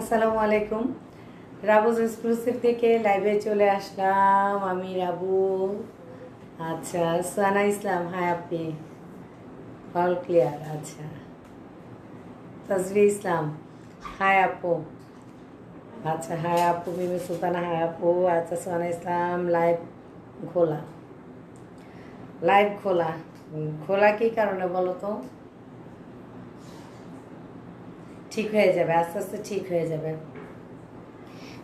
আসসালামু আলাইকুম। রাবুজ এক্সক্লুসিভ থেকে লাইভে চলে আসলাম আমি রাবু। আচ্ছা, সানা ইসলাম, হাই আপনি, অল ক্লিয়ার। আচ্ছা, তাজভি ইসলাম, হাই আপু। আচ্ছা, হাই আপু, মিমি সুলতানা, হাই আপু। আচ্ছা, সানা ইসলাম, লাইভ খোলা, লাইভ খোলা। খোলা কি কারণে বলো তো? ঠিক হয়ে যাবে, আস্তে আস্তে ঠিক হয়ে যাবে।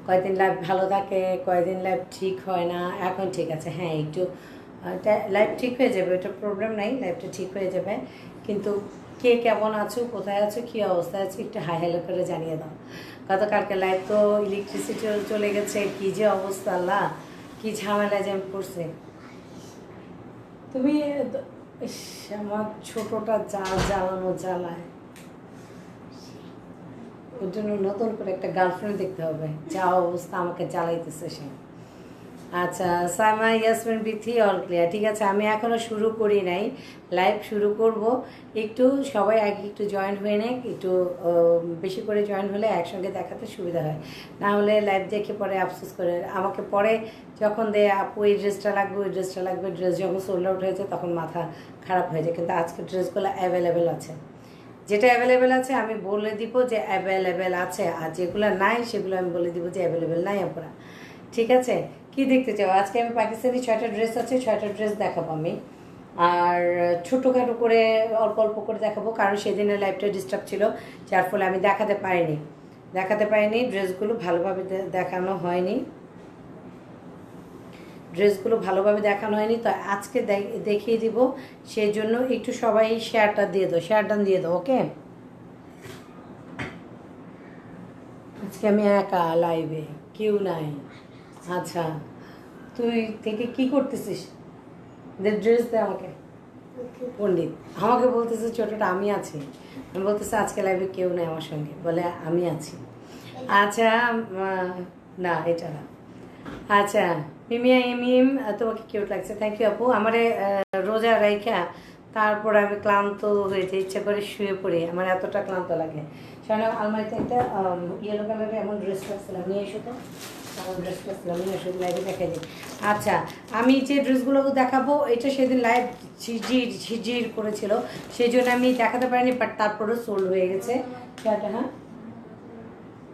কয়দিন লাইভ ভালো থাকে, কয়দিন লাইভ ঠিক হয় না। এখন ঠিক আছে, হ্যাঁ, একটু লাইভ ঠিক হয়ে যাবে, ওটা প্রবলেম নাই, লাইভটা ঠিক হয়ে যাবে। কিন্তু কে কেমন আছো, কোথায় আছো, কী অবস্থায় আছো, একটু হাই হ্যালো করে জানিয়ে দাও। গতকালকে লাইভ তো ইলেকট্রিসিটি চলে গেছে, কী যে অবস্থা, আল্লাহ কী ঝামেলা যে আমি পড়ছে। তুমি ইস, আমার ছোটোটা জ্বালানো জ্বালায়, ওর জন্য নতুন করে একটা গার্লফ্রেন্ড দেখতে হবে, যা অবস্থা আমাকে জ্বালাইতেছে সে। আচ্ছা, সাইমা ইয়াসমিন বিথি, অল ক্লিয়ার। ঠিক আছে, আমি এখনও শুরু করি নাই, লাইভ শুরু করব। একটু সবাই আগে একটু জয়েন হয়ে নেয়, একটু বেশি করে জয়েন হলে একসঙ্গে দেখাতে সুবিধা হয়। না হলে লাইভ দেখে পরে আফসোস করে আমাকে পরে যখন দেয়, আপু এই ড্রেসটা লাগবে, ওই ড্রেসটা লাগবে, ড্রেস যখন সোল্ড আউট হয়েছে তখন মাথা খারাপ হয়ে যায়। কিন্তু আজকে ড্রেসগুলো অ্যাভেলেবেল আছে, যেটা অ্যাভেলেবেল আছে আমি বলে দিব যে অ্যাভেলেবেল আছে, আর যেগুলো নাই সেগুলো আমি বলে দিব যে অ্যাভেলেবেল নাই আপনারা। ঠিক আছে, কি দেখতে চাও? আজকে আমি পাকিস্তানি 6টা ড্রেস আছে, 6টা ড্রেস দেখাবো আমি। আর ছোটোখাটো করে অল্প অল্প করে দেখাবো, কারণ সেদিনের লাইভটা ডিস্টার্ব ছিল, যার ফলে আমি দেখাতে পারিনি ড্রেসগুলো ভালোভাবে দেখানো হয়নি, ড্রেসগুলো ভালোভাবে দেখানো হয়নি। তো আজকে দেখিয়ে দিব, সেই জন্য একটু সবাই শেয়ারটা দিয়ে দাও, শেয়ারটা দিয়ে দাও, ওকে? আজকে আমি একা লাইভে, কেউ নাই। আচ্ছা, তুই থেকে কি করতেছিস? ড্রেস দে আমাকে। পণ্ডিত আমাকে বলতেছে ছোটটা আমি আছি, আমি বলতেছে আজকে লাইভে কেউ নেই আমার সঙ্গে, বলে আমি আছি। আচ্ছা, না এটা না। আচ্ছা, মিমিয়া ইমিম, তোমাকে কিউট লাগছে, থ্যাংক ইউ আপু। আমারে রোজা রাইখা তারপর আমি ক্লান্ত হয়েছে, ইচ্ছা করে শুয়ে পড়ি, আমার এতটা ক্লান্ত লাগে। সেখানে আলমারিতে একটা ইয়েলো কালারের এমন ড্রেস রাখছিলাম, নিয়ে এসো তো, আমার ড্রেস রাখছিলাম, নিয়ে এসো, লাইভে দেখাই দিই। আচ্ছা, আমি যে ড্রেসগুলো দেখাবো, এটা সেদিন লাইভ ঝিরঝির করেছিল, সেই জন্য আমি দেখাতে পারিনি, বাট তারপরেও সোল্ড হয়ে গেছে। সেটা হ্যাঁ,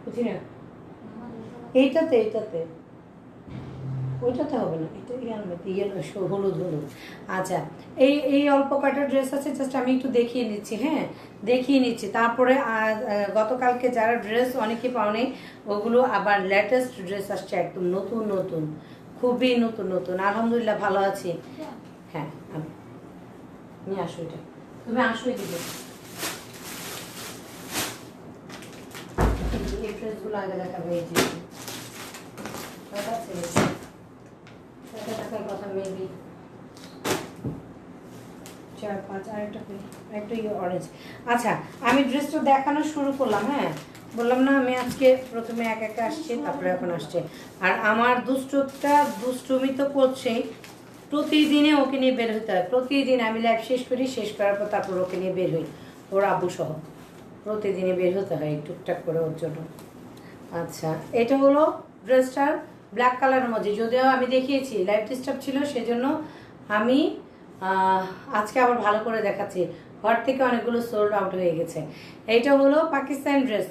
বুঝি না, এইটাতে ওইটাতে হবে না, এটা ইয়েলো হলুদ হলুদ। আচ্ছা, এই অল্প কয়টা ড্রেস আছে, জাস্ট আমি একটু দেখিয়ে নিচ্ছি, হ্যাঁ দেখিয়ে নিচ্ছি। তারপরে গতকালকে যারা ড্রেস অনেকে পাওনি, ওগুলো আবার লেটেস্ট ড্রেস আসছে, একদম নতুন নতুন, খুবই নতুন নতুন, আলহামদুলিল্লাহ ভালো আছি। হ্যাঁ, আমি আসো, এটা তুমি আসোই দিবে, এই ড্রেসগুলো আগে দেখাবে। এই যে কথা মেবি 4-5, আরেকটা অরেঞ্জ। আচ্ছা, আমি ড্রেসটা দেখানো শুরু করলাম, হ্যাঁ বললাম না আমি আজকে প্রথমে এক একা আসছি, তারপরে এখন আসছে। আর আমার দুষ্টুমি তো করছেই, প্রতিদিনে ওকে নিয়ে বের হতে হয়, প্রতিদিন আমি লাইভ শেষ করি, শেষ করার পর তারপর ওকে নিয়ে বের হই, ওর আব্বু সহ প্রতিদিনে বের হতে হয় টুকটাক করে ওর জন্য। আচ্ছা, এটা হলো ড্রেসটার ব্ল্যাক কালারের মধ্যে, যদিও আমি দেখিয়েছি লাইভ ডিস্টার্ব ছিল, সেজন্য আমি আজকে আবার ভালো করে দেখাচ্ছি। ঘর থেকে অনেকগুলো সোল্ড আউট হয়ে গেছে। এইটা হলো পাকিস্তান ড্রেস,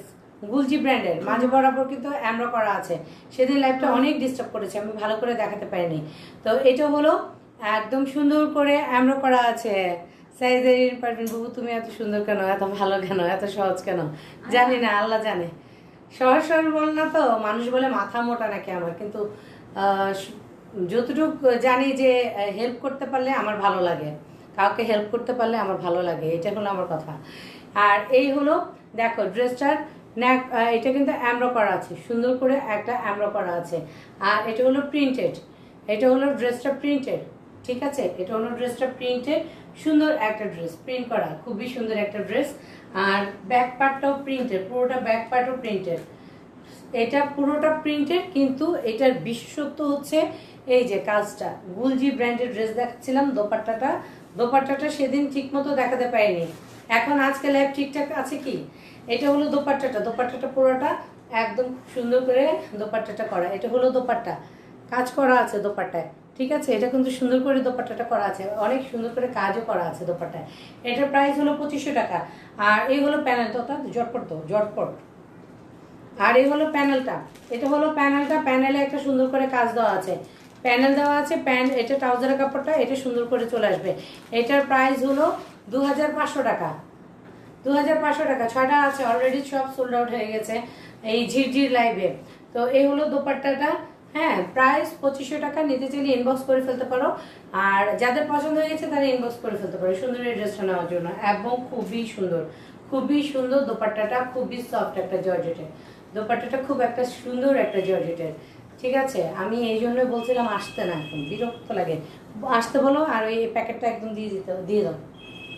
গুলজি ব্র্যান্ডের, মাঝে বরাবর কিন্তু অ্যামরা করা আছে। সেদিন লাইভটা অনেক ডিস্টার্ব করেছে, আমি ভালো করে দেখাতে পারিনি। তো এটা হলো একদম সুন্দর করে অ্যামরা করা আছে। সাইজের পারবেন বাবু, তুমি এত সুন্দর কেন, এত ভালো কেন, এত সহজ কেন, জানি না, আল্লাহ জানে। সহজ সরল বল না তো, মানুষ বলে মাথা মোটা নাকি আমার, কিন্তু যতটুকু জানি যে হেল্প করতে পারলে আমার ভালো লাগে, কাউকে হেল্প করতে পারলে আমার ভালো লাগে, এটা হলো আমার কথা। আর এই হলো দেখো ড্রেসটার নেক, এটা কিন্তু অ্যামরো করা আছে, সুন্দর করে একটা অ্যামরো করা আছে। আর এটা হলো প্রিন্টেড, এটা হলো ড্রেসটা প্রিন্টেড, ঠিক আছে, এটা হলো ড্রেসটা প্রিন্টেড, সুন্দর একটা ড্রেস, প্রিন্ট করা, খুবই সুন্দর একটা ড্রেস। আর ব্যাক পার্টটাও প্রিন্টেড, পুরোটা ব্যাক পার্টও প্রিন্টেড, এটা পুরোটা প্রিন্টেড। কিন্তু এটার বিশেষত্ব হচ্ছে এই যে কাজটা, গুলজি ব্র্যান্ডের ড্রেস দেখাচ্ছিলাম, দোপাট্টাটা সেদিন ঠিক মতো দেখাতে পারিনি, এখন আজকে লাইভ ঠিকঠাক আছে কি। এটা হলো দোপাট্টাটা পুরোটা একদম সুন্দর করে দোপাট্টাটা করা। এটা হলো দোপাট্টা, কাজ করা আছে দোপাট্টায়, ঠিক আছে। এটা কিন্তু সুন্দর করে দোপাট্টাটা করা আছে, অনেক সুন্দর করে কাজও করা আছে দোপাট্টায়। এটার প্রাইস হলো 2500 টাকা। আর এই হলো প্যানেলটা, অর্থাৎ জটপট তো জটপট। আর এই হলো প্যানেলটা, এটা হলো প্যানেলটা। প্যানেলে একটা সুন্দর করে কাজ দেওয়া আছে, প্যানেল দেওয়া আছে। এটা ট্রাউজারের কাপড়টা, এটা সুন্দর করে চলে আসবে। এটার প্রাইস হলো 2500 টাকা। 2500 টাকা। 6টা আছে অলরেডি, সব সোল্ড আউট হয়ে গেছে এই ঝিরঝির লাইভে। তো এই হলো দোপাট্টাটা। হ্যাঁ, প্রাইস 2500 টাকা। নিতে চাইলে ইনবক্স করে ফেলতে পারো, আর যাদের পছন্দ হয়ে গেছে তারা ইনবক্স করে ফেলতে পারো সুন্দর এই ড্রেসটা নেওয়ার জন্য। এবং খুবই সুন্দর, খুবই সুন্দর দোপাট্টাটা, খুবই সফট একটা জর্জেটের দোপাট্টাটা, খুব একটা সুন্দর একটা জর্জেটের, ঠিক আছে। আমি এই জন্য বলছিলাম আসতে না, এখন বিরক্ত লাগে। আসতে বলো, আর ওই প্যাকেটটা একদম দিয়ে দাও,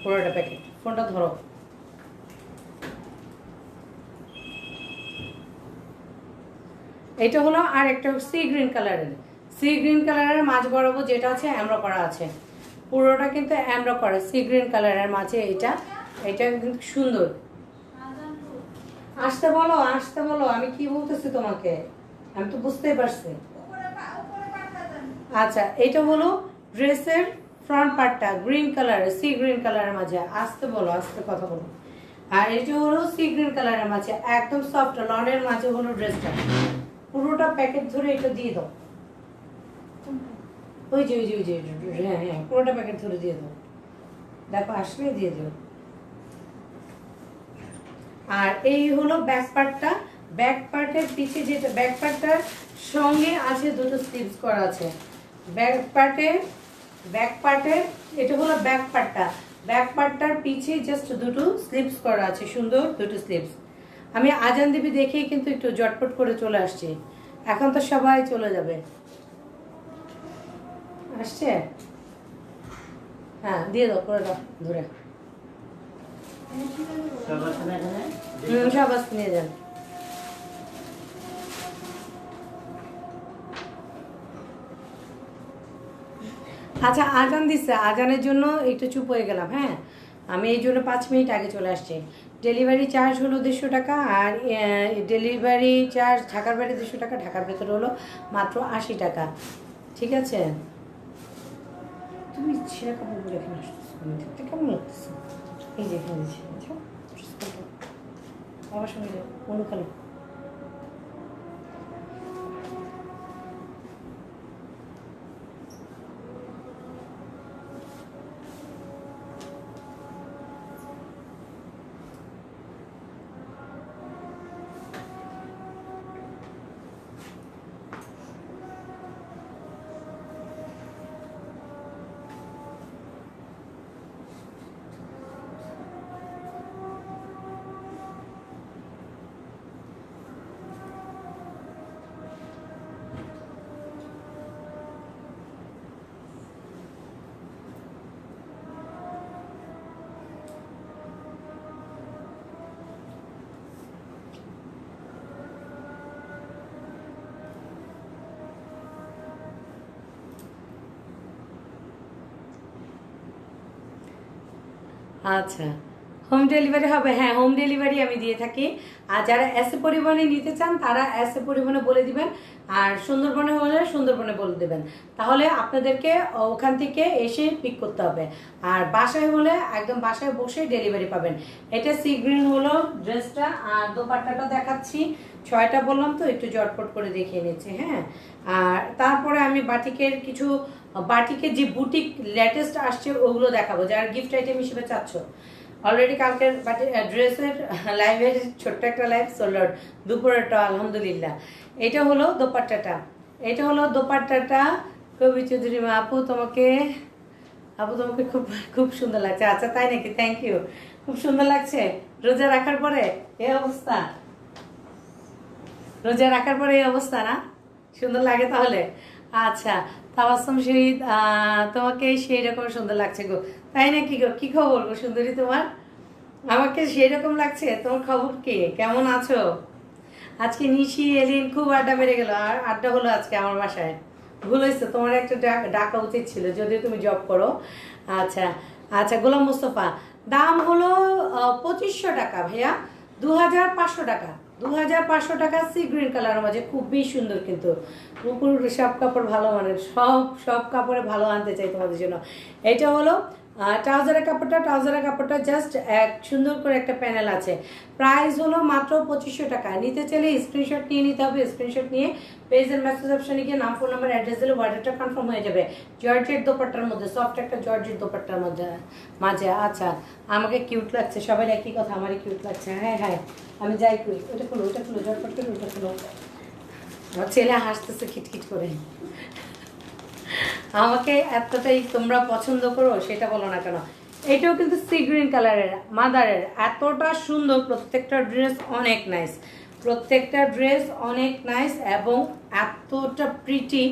পুরোটা প্যাকেট। ফোনটা ধরো। এটা হলো আর একটা সি গ্রিন কালারের, সি গ্রিন কালারের মাঝ বরাবর যেটা আছে এমব্রো করা আছে, পুরোটা কিন্তু এমব্রো করা সি গ্রিন কালারের মাঝে। এটা কিন্তু সুন্দর। আসতে বলো, আসতে বলো, আমি কি বলতেছি তোমাকে, আমি তো বুঝতেই পারছি। আচ্ছা, এটা হলো ড্রেসের ফ্রন্ট পার্টটা, গ্রিন কালারের, সি গ্রিন কালারের মাঝে। আসতে বলো, আসতে কথা বলো। আর এটা হলো সি গ্রিন কালারের মাঝে, একদম সফট লনের মাঝে হলো ড্রেসটা। পুরোটা প্যাকেট ধরে এটা দিয়ে দাও, ওই যে ওই যে ওই যে, হ্যাঁ হ্যাঁ, পুরোটা প্যাকেট ধরে দিয়ে দাও। দেখো আসলে দিয়ে দিও। আর এই হলো ব্যাক পার্টটা। ব্যাক পার্টের পিছে যেটা, ব্যাক পার্টটার সঙ্গে আছে দুটো স্লিভস করা আছে। ব্যাক পার্টে এটা হলো ব্যাক পার্টটা। ব্যাক পার্টটার পিছে জাস্ট দুটো স্লিভস করা আছে, সুন্দর দুটো স্লিভস। আমি আজান দেবী দেখেই কিন্তু একটু জটপট করে চলে আসছি, এখন তো সবাই চলে যাবে। আসছে? হ্যাঁ, দিয়ে দাও, করে দাও ধরে। সব আসতে নিয়ে যান। আচ্ছা, আজান দিচ্ছে, আজানের জন্য একটু চুপ হয়ে গেলাম। হ্যাঁ, আমি এই জন্য 5 মিনিট আগে চলে আসছি। ডেলিভারি চার্জ হলো 150 টাকা, আর ডেলিভারি চার্জ ঢাকার বাইরে 200 টাকা, ঢাকার ভেতরে হলো মাত্র 80 টাকা, ঠিক আছে। তুমি ছেঁড়া কাপড়গুলো এখানে আসতেছো, দেখতে কেমন লাগতেছে? এই যে এখানে দিচ্ছি, আমার সঙ্গে যাও অনুখানে। আচ্ছা, হোম ডেলিভারি হবে? হ্যাঁ, হোম ডেলিভারি আমি দিয়ে থাকি। আর যারা এসএ পরিবহনে নিতে চান তারা এসএ পরিবহনে বলে দিবেন, আর সুন্দরবনে হলে সুন্দরবনে বলে দেবেন, তাহলে আপনাদেরকে ওখান থেকে এসে পিক করতে হবে। আর বাসায় হলে একদম বাসায় বসে ডেলিভারি পাবেন। এটা সি গ্রিন হলো ড্রেসটা, আর দোপাট্টাটা দেখাচ্ছি। 6টা বললাম তো, একটু জটপট করে দেখিয়ে নিচ্ছি। হ্যাঁ, আর তারপরে আমি বাটিকের যে বুটিক লেটেস্ট আসছে ওগুলো দেখাবো, যারা গিফট আইটেম হিসেবে চাচ্ছ। অলরেডি কালকের ড্রেসের লাইভের ছোট্ট একটা লাইভ সোল্ড আউট, দুপুরেরটা আলহামদুলিল্লাহ। এটা হলো দোপাট্টাটা, এটা হলো দোপাট্টাটা। কবি চৌধুরী আপু তোমাকে খুব খুব সুন্দর লাগছে। আচ্ছা, তাই নাকি? থ্যাংক ইউ, খুব সুন্দর লাগছে। রোজা রাখার পরে এই অবস্থা, রোজা রাখার পরে এই অবস্থা না? সুন্দর লাগে তাহলে। আচ্ছা, তাবাসসুম শহীদ, তোমাকে সেই রকম সুন্দর লাগছে গো। তাই নাকি গো? কি খবর গো সুন্দরী তোমার? আমাকে সেই রকম লাগছে। তোমার খবর কি, কেমন আছো? আজকে নিশি এলিন খুব আড্ডা মেরে গেল, আর আড্ডা হলো আজকে আমার বাসায়। ভুল হয়েছে, তোমার একটা ডাকা উচিত ছিল, যদিও তুমি জব করো। আচ্ছা আচ্ছা, গোলাম মুস্তফা, দাম হলো 2500 টাকা ভাইয়া, 2500 টাকা। 2500 টাকা সি গ্রিন কালারের মাঝে, খুবই সুন্দর কিন্তু। উপর সব কাপড় ভালো মানের, সব কাপড়ে ভালো আনতে চাই তোমাদের জন্য। এটা হলো ট্রাউজারের কাপড়টা জাস্ট এক সুন্দর করে একটা প্যানেল আছে। প্রাইস হলো মাত্র 2500 টাকা। নিতে চাইলে স্ক্রিনশট নিয়ে নিতে হবে। স্ক্রিনশট নিয়ে পেজের মেসেজ অপশনে গিয়ে নাম, ফোন নাম্বার, অ্যাড্রেস দিলে অর্ডারটা কনফার্ম হয়ে যাবে। জর্জেট দোপাট্টার মধ্যে, সফট একটা জর্জেট দোপাট্টার মাঝে। আচ্ছা, আমাকে কিউট লাগছে, সবাই একই কথা, আমারই কিউট লাগছে। হ্যাঁ, আমি যাই করি। ওটা খুলো ঝটপট করে ওটা খুলো। আমার ছেলে হাসতেছে খিটখিট করে। আমাকে এতটাই তোমরা পছন্দ করো সেটা বলো না কেন। এটাও কিন্তু সি গ্রিন কালারের, মাদারের, এতটা সুন্দর। প্রত্যেকটা ড্রেস অনেক নাইস এবং এতটা প্রিটি।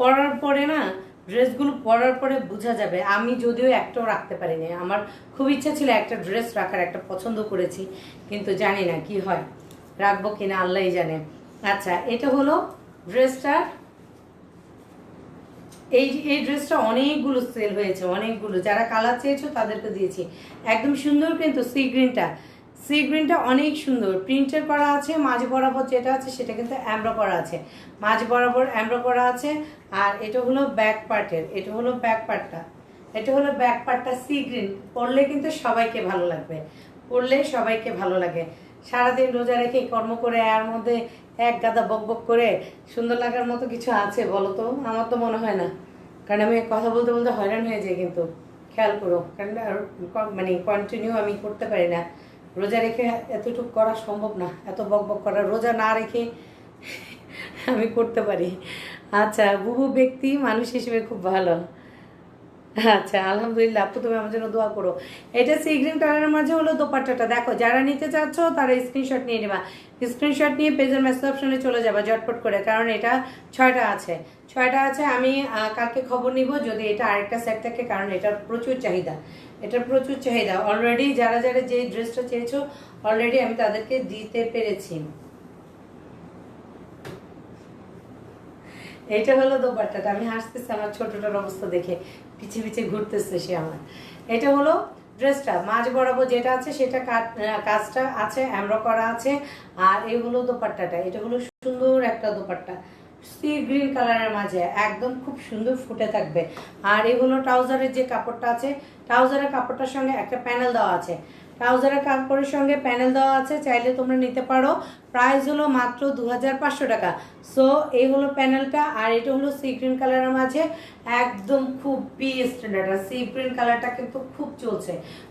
পরার পরে না, ড্রেসগুলো পরার পরে বোঝা যাবে। আমি যদিও একটাও রাখতে পারিনি, আমার খুব ইচ্ছা ছিল একটা ড্রেস রাখার, একটা পছন্দ করেছি, কিন্তু জানি না কি হয়, রাখবো কিনা আল্লাহই জানে। আচ্ছা, এটা হলো ড্রেসটার। এই ড্রেসটা অনেকগুলো সেল হয়েছে, অনেকগুলো। যারা কালার চেয়েছো তাদেরকে দিয়েছি। একদম সুন্দর কিন্তু সি গ্রিনটা অনেক সুন্দর। প্রিন্টের করা আছে, মাঝ বরাবর যেটা আছে সেটা কিন্তু অ্যামব্রো করা আছে, মাঝ বরাবর অ্যামব্রো করা আছে। আর এটা হলো ব্যাক পার্টটা সি গ্রিন। পরলে কিন্তু সবাইকে ভালো লাগে। সারাদিন রোজা রেখে কর্ম করে এর মধ্যে এক গাদা বক করে সুন্দর লাগার মতো কিছু আছে বলো তো? আমার তো মনে হয় না, কারণ আমি কথা বলতে বলতে হয়রান হয়ে যাই। কিন্তু খেয়াল করো, কারণ মানে কন্টিনিউ আমি করতে পারি না। রোজা রেখে এতটুকু করা সম্ভব না, এত বক করা। রোজা না রেখে আমি করতে পারি। আচ্ছা, বুবু ব্যক্তি মানুষ হিসেবে খুব ভালো। আচ্ছা, আলহামদুলিল্লাহ। আপু তুমি আমার জন্য দোয়া করো। এটা সি গ্রিন কালারের মাঝে হলো দোপাট্টাটা। দেখো, যারা নিতে চাচ্ছ তারা স্ক্রিনশট নিয়ে নেবা। স্ক্রিনশট নিয়ে পেজের মেসেজ অপশনে চলে যাবা ঝটপট করে, কারণ এটা 6টা আছে। আমি কালকে খবর নিব যদি এটা আরেকটা সেট থাকে, কারণ এটার প্রচুর চাহিদা। অলরেডি যারা যে ড্রেসটা চেয়েছো অলরেডি আমি তাদেরকে দিতে পেরেছি। এটা হলো দোপাট্টাটা। আমি হাসতেছি আমার ছোটটার অবস্থা দেখে, পিছে ঘুরতেছে সে আমার। এটা হলো ড্রেসটা, মাঝ বরাবর যেটা আছে সেটা কাজটা আছে, অ্যামব্রো করা আছে। আর এই হলো দোপাট্টাটা। এটা হলো সুন্দর একটা দোপাট্টা, সি গ্রিন কালারের মাঝে, একদম খুব সুন্দর ফুটে থাকবে। আর এই হলো ট্রাউজারের যে কাপড়টা আছে, ট্রাউজারের কাপড়টার সঙ্গে একটা প্যানেল দেওয়া আছে। চাইলে তোমরা নিতে পারো। প্রাইস হলো মাত্র 2500 টাকা। সো এই হলো প্যানেলটা। আর এটা হলো সি গ্রিন কালারের মাঝে, একদম খুবই স্ট্যান্ডার্ড। আর সি গ্রিন কালারটা কিন্তু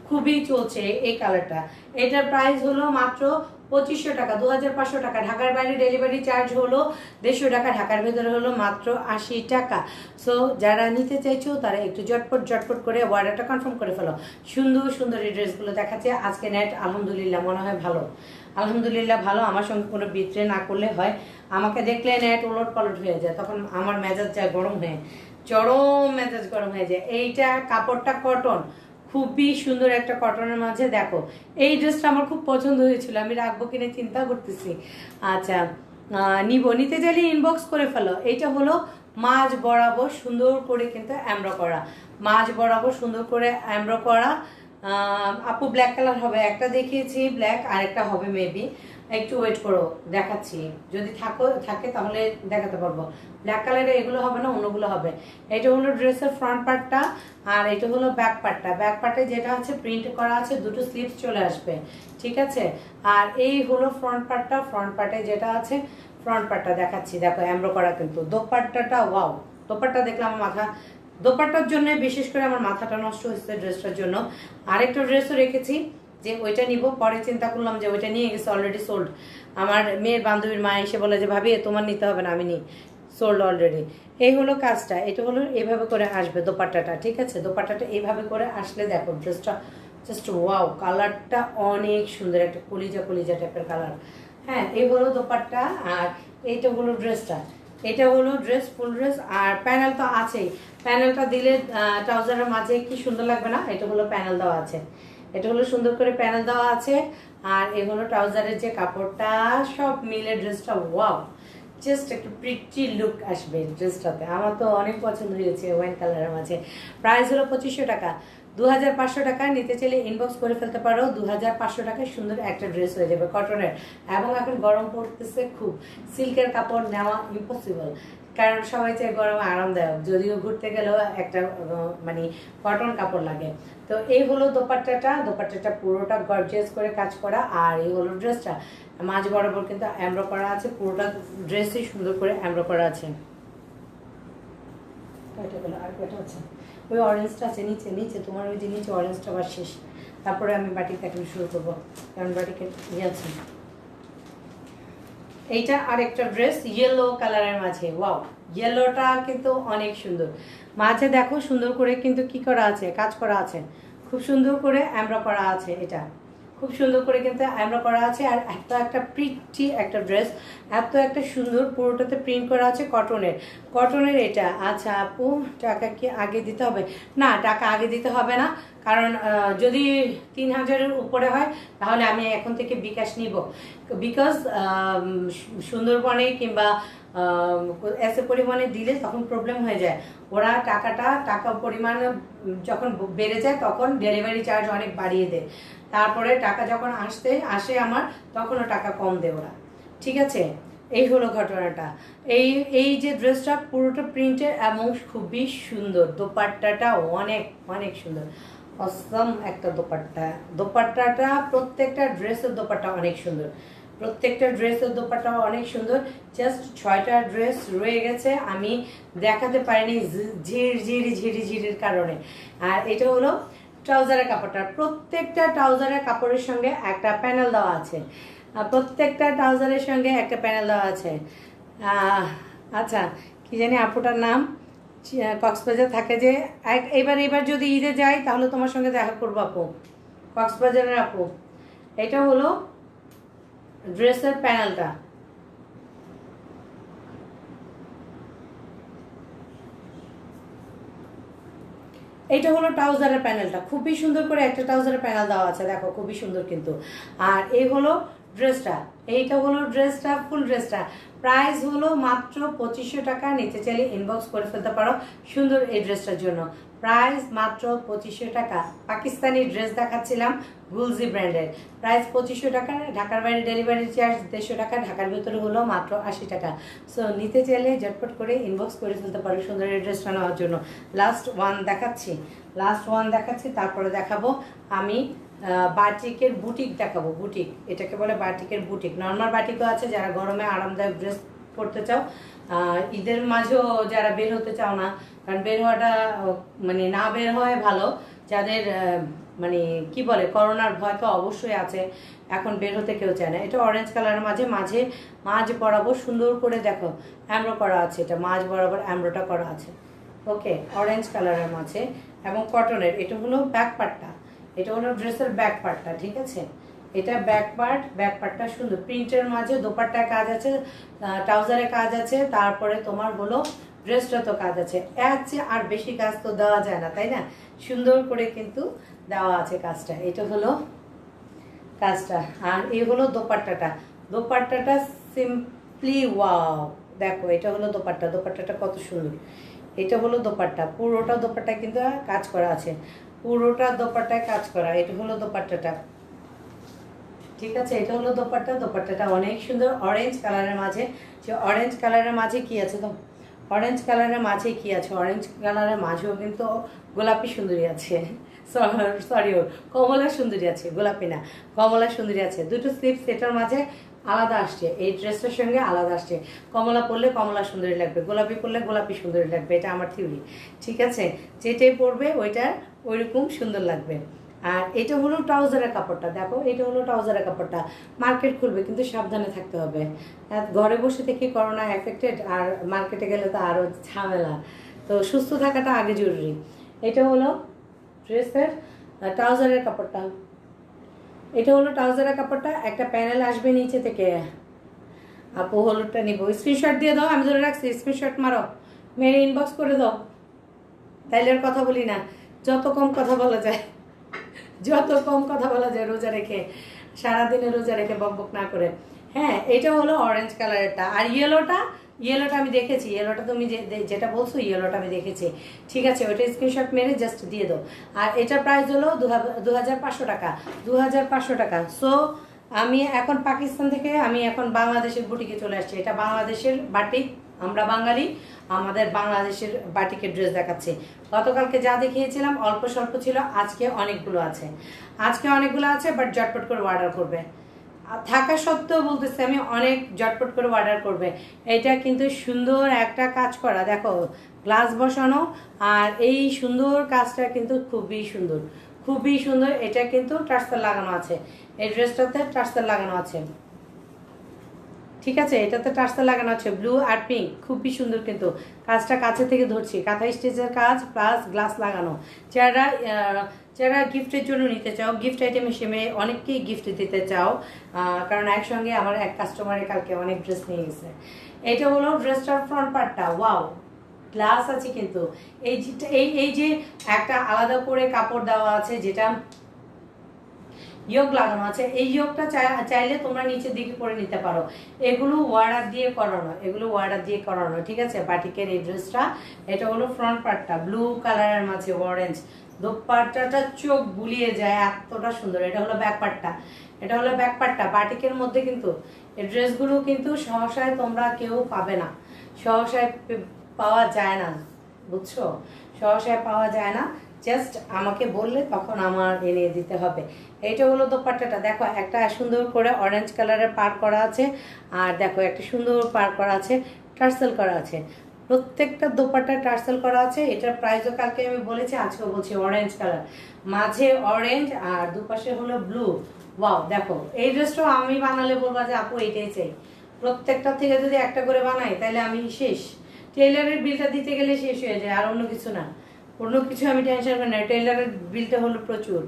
খুবই চলছে এই কালারটা। এটার প্রাইস হলো মাত্র 2500 টাকা, 2500 টাকা। ঢাকার বাইরে ডেলিভারি চার্জ হলো 150 টাকা, ঢাকার ভেতরে হলো মাত্র 80 টাকা। সো যারা নিতে চাইছো তারা একটু ঝটপট করে অর্ডারটা কনফার্ম করে ফেলো। সুন্দর এই ড্রেসগুলো দেখাচ্ছে আজকে নেট। আলহামদুলিল্লাহ, মনে হয় ভালো। আমার সঙ্গে কোনো বিট্রে না করলে হয়। আমাকে দেখলে নেট উলট পালট হয়ে যায়, তখন আমার মেজাজ যায় গরম হয়ে, চরম মেজাজ গরম হয়ে যায়। এইটা কাপড়টা কটন, খুবই সুন্দর একটা কটনের মাঝে। দেখো, এই ড্রেসটা আমার খুব পছন্দ হয়েছিল, আমি রাখবো কিনে চিন্তা করতেছি। আচ্ছা, নিতে চাইলে ইনবক্স করে ফেলো। এটা হলো মাঝ বরাবর সুন্দর করে কিন্তু অ্যামব্রো করা, আপু ব্ল্যাক কালার হবে, একটা দেখিয়েছি ব্ল্যাক, আর একটা হবে মেবি, একটু ওয়েট করো, দেখাচ্ছি। যদি থাকে তাহলে দেখাতে পারবো। ব্ল্যাক কালারের এগুলো হবে না, অন্যগুলো হবে। এটা হলো ড্রেসের ফ্রন্ট পার্টটা, আর এটা হলো ব্যাক পার্টে যেটা আছে প্রিন্ট করা আছে, দুটো স্লিভস চলে আসবে, ঠিক আছে। আর এই হলো ফ্রন্ট পার্টে যেটা আছে, ফ্রন্ট পার্টটা দেখাচ্ছি। দেখো, অ্যামব্রো করা কিন্তু। দোপাট্টাটা ওয়াও, দোপাট্টা দেখলাম দোপাট্টার জন্য বিশেষ করে আমার মাথাটা নষ্ট হয়েছে ড্রেসটার জন্য। আরেকটা ড্রেসও রেখেছি যে ওইটা নিব, পরে চিন্তা করলাম যে ওইটা নিয়ে গেছে, অলরেডি সোল্ড। আমার মেয়ের বান্ধবীর মা এসে বলে যে ভাবি তোমার নিতে হবে না, আমি নিই, সোল্ড অলরেডি। এই হলো কাজটা। এটা হলো এইভাবে করে আসবে দোপাট্টাটা, ঠিক আছে। দোপাট্টাটা এইভাবে করে আসলে দেখো ড্রেসটা জাস্ট ওয়াও, কালারটা অনেক সুন্দর, একটা কলিজা টাইপের কালার। হ্যাঁ, এই হলো দোপাট্টা। আর এইটা হলো ড্রেসটা। এটা হলো ড্রেস, ফুল ড্রেস। আর প্যানেল তো আছেই, প্যানেলটা দিলে ট্রাউজারের মাঝে কি সুন্দর লাগবে না। এটা হলো প্যানেল দেওয়া আছে, এটা হলো সুন্দর করে প্যানেল দেওয়া আছে। আর এই হলো ট্রাউজারের যে কাপড়টা, সব মিলে ড্রেসটা ওয়াও, জাস্ট একটা প্রিটি লুক আসবে ড্রেসটাতে। আমার তো অনেক পছন্দ হয়েছে ওয়াইন কালারের মাঝে। প্রাইস হলো 2500 টাকা। 2500 টাকা নিতে চাইলে ইনবক্স করে ফেলতে পারো। 2500 টাকায় সুন্দর একটা ড্রেস হয়ে যাবে কটনের। এবং এখন গরম পড়তেছে খুব, সিল্কের কাপড় নেওয়া ইম্পসিবল, কারণ সবাই চাই গরমে আরামদায়ক, যদিও ঘুরতে গেলেও একটা মানে কটন কাপড় লাগে। তো এই হলো দোপাট্টাটা পুরোটা গর্জিয়াস করে কাজ করা। আর এই হলো ড্রেসটা, মাঝ বরাবর কিন্তু এমব্রো করা আছে, পুরোটা ড্রেসই সুন্দর করে এমব্রো করা আছে। আর কয়টা আছে? ওই অরেঞ্জটা আছে নিচে, নিচে তোমার ওই যে নিচে অরেঞ্জটা আবার শেষ, তারপরে আমি বাটিক দেখানো শুরু করবো, কারণ বাটিকে ইয়ে আছে। এইটা আরেকটা ড্রেস ইয়েলো কালারের মাঝে, ওয়াও, ইয়েলোটা কিন্তু অনেক সুন্দর। মাঝে দেখো সুন্দর করে কিন্তু কি করা আছে, কাজ করা আছে, খুব সুন্দর করে এমব্রো করা আছে। এটা খুব সুন্দর করে কিন্তু এমব্রো করা আছে। আর এত একটা প্রিটি একটা ড্রেস, এত একটা সুন্দর, পুরোটাতে প্রিন্ট করা আছে কটনের এটা। আচ্ছা আপু, টাকা কি আগে দিতে হবে? না, টাকা আগে দিতে হবে না, কারণ যদি 3000-এর উপরে হয় তাহলে আমি এখন থেকে বিকাশ নিব। বিকজ সুন্দরবনে কিংবা এসে পরিমাণে দিলে তখন প্রবলেম হয়ে যায়। ওরা টাকা পরিমাণ যখন বেড়ে যায় তখন ডেলিভারি চার্জ অনেক বাড়িয়ে দেয়, তারপরে টাকা যখন আসে আমার, তখনও টাকা কম দেয় ওরা। ঠিক আছে, এই হলো ঘটনাটা। এই যে ড্রেসটা পুরোটা প্রিন্টের এবং খুবই সুন্দর, দোপাট্টাটা অনেক অনেক সুন্দর, অসম একটা দোপাট্টাটা প্রত্যেকটা ড্রেসের দোপাট্টা অনেক সুন্দর, প্রত্যেকটা ড্রেসের দোপাট্টা অনেক সুন্দর। জাস্ট 6টা ড্রেস রয়ে গেছে, আমি দেখাতে পারিনি ঝিরির কারণে। আর এটা হলো ট্রাউজারের কাপড়টা, প্রত্যেকটা ট্রাউজারের কাপড়ের সঙ্গে একটা প্যানেল দেওয়া আছে, প্রত্যেকটা ট্রাউজারের সঙ্গে একটা প্যানেল দেওয়া আছে। আচ্ছা, কি জানি আপুটার নাম, কক্সবাজার থাকে যে, এবার যদি ঈদে যাই তাহলে তোমার সঙ্গে দেখা করবো আপু, কক্সবাজারের আপু। এটা হলো ড্রেসের প্যানেলটা, এইটা হলো ট্রাউজারের প্যানেলটা, খুবই সুন্দর করে একটা ট্রাউজারের প্যানেল দেওয়া আছে, দেখো খুবই সুন্দর কিন্তু। আর এই হলো ড্রেসটা, এইটা হলো ড্রেসটা, ফুল ড্রেসটা প্রাইস হলো মাত্র 2500 টাকা। নিতে চাইলে ইনবক্স করে ফেলতে পারো সুন্দর এই ড্রেসটার জন্য। প্রাইস মাত্র 2500 টাকা। পাকিস্তানি ড্রেস দেখাচ্ছিলাম গুলজি ব্র্যান্ডের, প্রাইস 2500 টাকা। ঢাকার বাইরে ডেলিভারি চার্জ 150 টাকা, ঢাকার ভিতরে হলো মাত্র 80 টাকা। সো নিতে চাইলে ঝটপট করে ইনবক্স করে ফেলতে পারো সুন্দর এই ড্রেসটা নেওয়ার জন্য। লাস্ট ওয়ান দেখাচ্ছি, তারপরে দেখাবো আমি বাটিকের বুটিক দেখাবো। বুটিক, এটাকে বলে বাটিকের বুটিক। নর্মাল বাটিকও আছে, যারা গরমে আরামদায়ক ড্রেস পরতে চাও, ঈদের মাঝেও যারা বের হতে চাও না, কারণ বের হওয়াটা মানে না বের হয় ভালো, যাদের মানে কি বলে করোনার ভয় তো অবশ্যই আছে, এখন বের হতে কেউ চায় না। এটা অরেঞ্জ কালারের মাঝ বরাবর সুন্দর করে দেখো অ্যামব্রো করা আছে, এটা মাঝ বরাবর অ্যামব্রোটা করা আছে। ওকে, অরেঞ্জ কালারের মাঝে এবং কটনের। এটা হলো ব্যাক পার্টটা, এটা হলো ড্রেসের ব্যাক পার্টটা, ঠিক আছে। এটা ব্যাক পার্টটা সুন্দর প্রিন্টের মাঝে, দোপাট্টায় কাজ আছে, ট্রাউজারে কাজ আছে, তারপরে তোমার হলো ড্রেসটা তো কাজ আছে। এর চেয়ে আর বেশি কাজ তো দেওয়া যায় না, তাই না? সুন্দর করে কিন্তু দেওয়া আছে কাজটা। এটা হলো কাজটা। আর এই হলো দোপাট্টাটা সিম্পলি ওয়াও, দেখো এটা হলো দোপাট্টাটা কত সুন্দর। এটা হলো দোপাট্টা, পুরোটা দোপাট্টায় কিন্তু কাজ করা আছে, পুরোটা দোপাট্টায় কাজ করা। এটা হলো দোপাট্টাটা, ঠিক আছে। এটা হলো দোপাট্টাটা অনেক সুন্দর অরেঞ্জ কালারের মাঝে। যে অরেঞ্জ কালারের মাঝে কি আছে, তো অরেঞ্জ কালারের মাঝে কি আছে, অরেঞ্জ কালারের মাঝেও কিন্তু গোলাপি সুন্দরী আছে, সরি কমলা সুন্দরী আছে, গোলাপি না কমলা সুন্দরী আছে। দুটো স্লিপস এটার মাঝে আলাদা আসছে, এই ড্রেসটার সঙ্গে আলাদা আসছে। কমলা পরলে কমলা সুন্দরী লাগবে, গোলাপি পরলে গোলাপি সুন্দরী লাগবে, এটা আমার থিওরি, ঠিক আছে। যেটাই পরবে ওইটার ওইরকম সুন্দর লাগবে। আর এটা হলো ট্রাউজারের কাপড়টা, দেখো এটা হলো ট্রাউজারের কাপড়টা। মার্কেট খুলবে কিন্তু সাবধানে থাকতে হবে, ঘরে বসে থেকে করোনা এফেক্টেড, আর মার্কেটে গেলে তো আরও ঝামেলা, তো সুস্থ থাকাটা আগে জরুরি। এটা হলো ড্রেসের ট্রাউজারের কাপড়টা, এটা হলো ট্রাউজারের কাপড়টা। একটা প্যানেল আসবে নিচে থেকে। আপু হলুদটা নিব, স্ক্রিনশট দিয়ে দাও, আমি ধরে রাখছি, স্ক্রিনশট মারো, মেরে ইনবক্স করে দাও, তাইলে আর কথা বলি না। যত কম কথা বলা যায় রোজা রেখে, সারাদিনে রোজা রেখে বকবক না করে। হ্যাঁ, এটা হলো অরেঞ্জ কালারেরটা। আর ইয়েলোটা ইয়েলোটা আমি দেখেছি, ইয়েলোটা তুমি যেটা বলছো ইয়েলোটা আমি দেখেছি। ঠিক আছে, ওইটা স্ক্রিনশট মেরে জাস্ট দিয়ে দাও। আর এটার প্রাইস হলো 2500 টাকা, 2500 টাকা। সো আমি এখন পাকিস্তান থেকে আমি এখন বাংলাদেশের বুটিকে চলে আসছি। এটা বাংলাদেশের বাটিক, আমরা বাঙালি, আমাদের বাংলাদেশের বাটিকের ড্রেস দেখাচ্ছি। গতকালকে যা দেখিয়েছিলাম অল্প স্বল্প ছিল, আজকে অনেকগুলো আছে, বাট ঝটপট করে অর্ডার করবে। থাকা সত্ত্বেও বলতেছি আমি, অনেক ঝটপট করে অর্ডার করবে। এটা কিন্তু সুন্দর একটা কাজ করা, দেখো গ্লাস বসানো, আর এই সুন্দর কাজটা কিন্তু খুবই সুন্দর, খুবই সুন্দর। এটা কিন্তু টার্সেল লাগানো আছে, এই ড্রেসটাতে টার্সেল লাগানো আছে। ঠিক আছে, এটাতে টার্সেল লাগানো আছে ব্লু আর পিঙ্ক, খুবই সুন্দর। কিন্তু কাজটা কাছে থেকে ধরছি, কাঁথা স্টিচের কাজ প্লাস গ্লাস লাগানো। যারা গিফটের জন্য নিতে চাও, গিফট আইটেম হিসেবে অনেককেই গিফট দিতে চাও, কারণ একসঙ্গে আমার এক কাস্টমারে কালকে অনেক ড্রেস নিয়ে গেছে। এটা হলো ড্রেসটার ফ্রন্ট পার্টটা, ওয়াও গ্লাস আছে। কিন্তু এই যে একটা আলাদা করে কাপড় দেওয়া আছে, যেটা ইয়োগ লাগানো আছে, এই ইয়োগটা চাইলে তোমরা নিচের দিকে পরে নিতে পারো। এগুলো ওয়ার্ডার দিয়ে করানো, ঠিক আছে। বাটিকের এই ড্রেসটা, এটা হলো ফ্রন্ট পার্টটা, ব্লু কালারের মাঝে অরেঞ্জ। দোপাট্টাটা চোখ বুলিয়ে যায়, এতটা সুন্দর। এটা হলো ব্যাক পার্টটা, বাটিকের মধ্যে। কিন্তু এই ড্রেসগুলো কিন্তু সহসায় তোমরা কেউ পাবে না, সহসায় পাওয়া যায় না, বুঝছো, সহসায় পাওয়া যায় না। জাস্ট আমাকে বললে তখন আমার এনে দিতে হবে। এইটা হলো দোপাট্টাটা, দেখো একটা সুন্দর করে অরেঞ্জ কালারের পার করা আছে, আর দেখো একটা সুন্দর পার করা আছে, টার্সেল করা আছে। প্রত্যেকটা দোপাট্টা টার্সেল করা আছে। এটার প্রাইসও কালকে আমি বলেছি, আজকেও বলছি, অরেঞ্জ কালার, মাঝে অরেঞ্জ আর দুপাশে হলো ব্লু। ওয়াও, দেখো এই ড্রেসটাও আমি বানালে বলবো যে আপু এটাই চাই। প্রত্যেকটা থেকে যদি একটা করে বানাই তাহলে আমি শেষ, টেইলারের বিলটা দিতে গেলে শেষ হয়ে যায়, আর অন্য কিছু না, অন্য কিছু আমি টেনশন করি না। টেইলারের বিলটা হলো প্রচুর,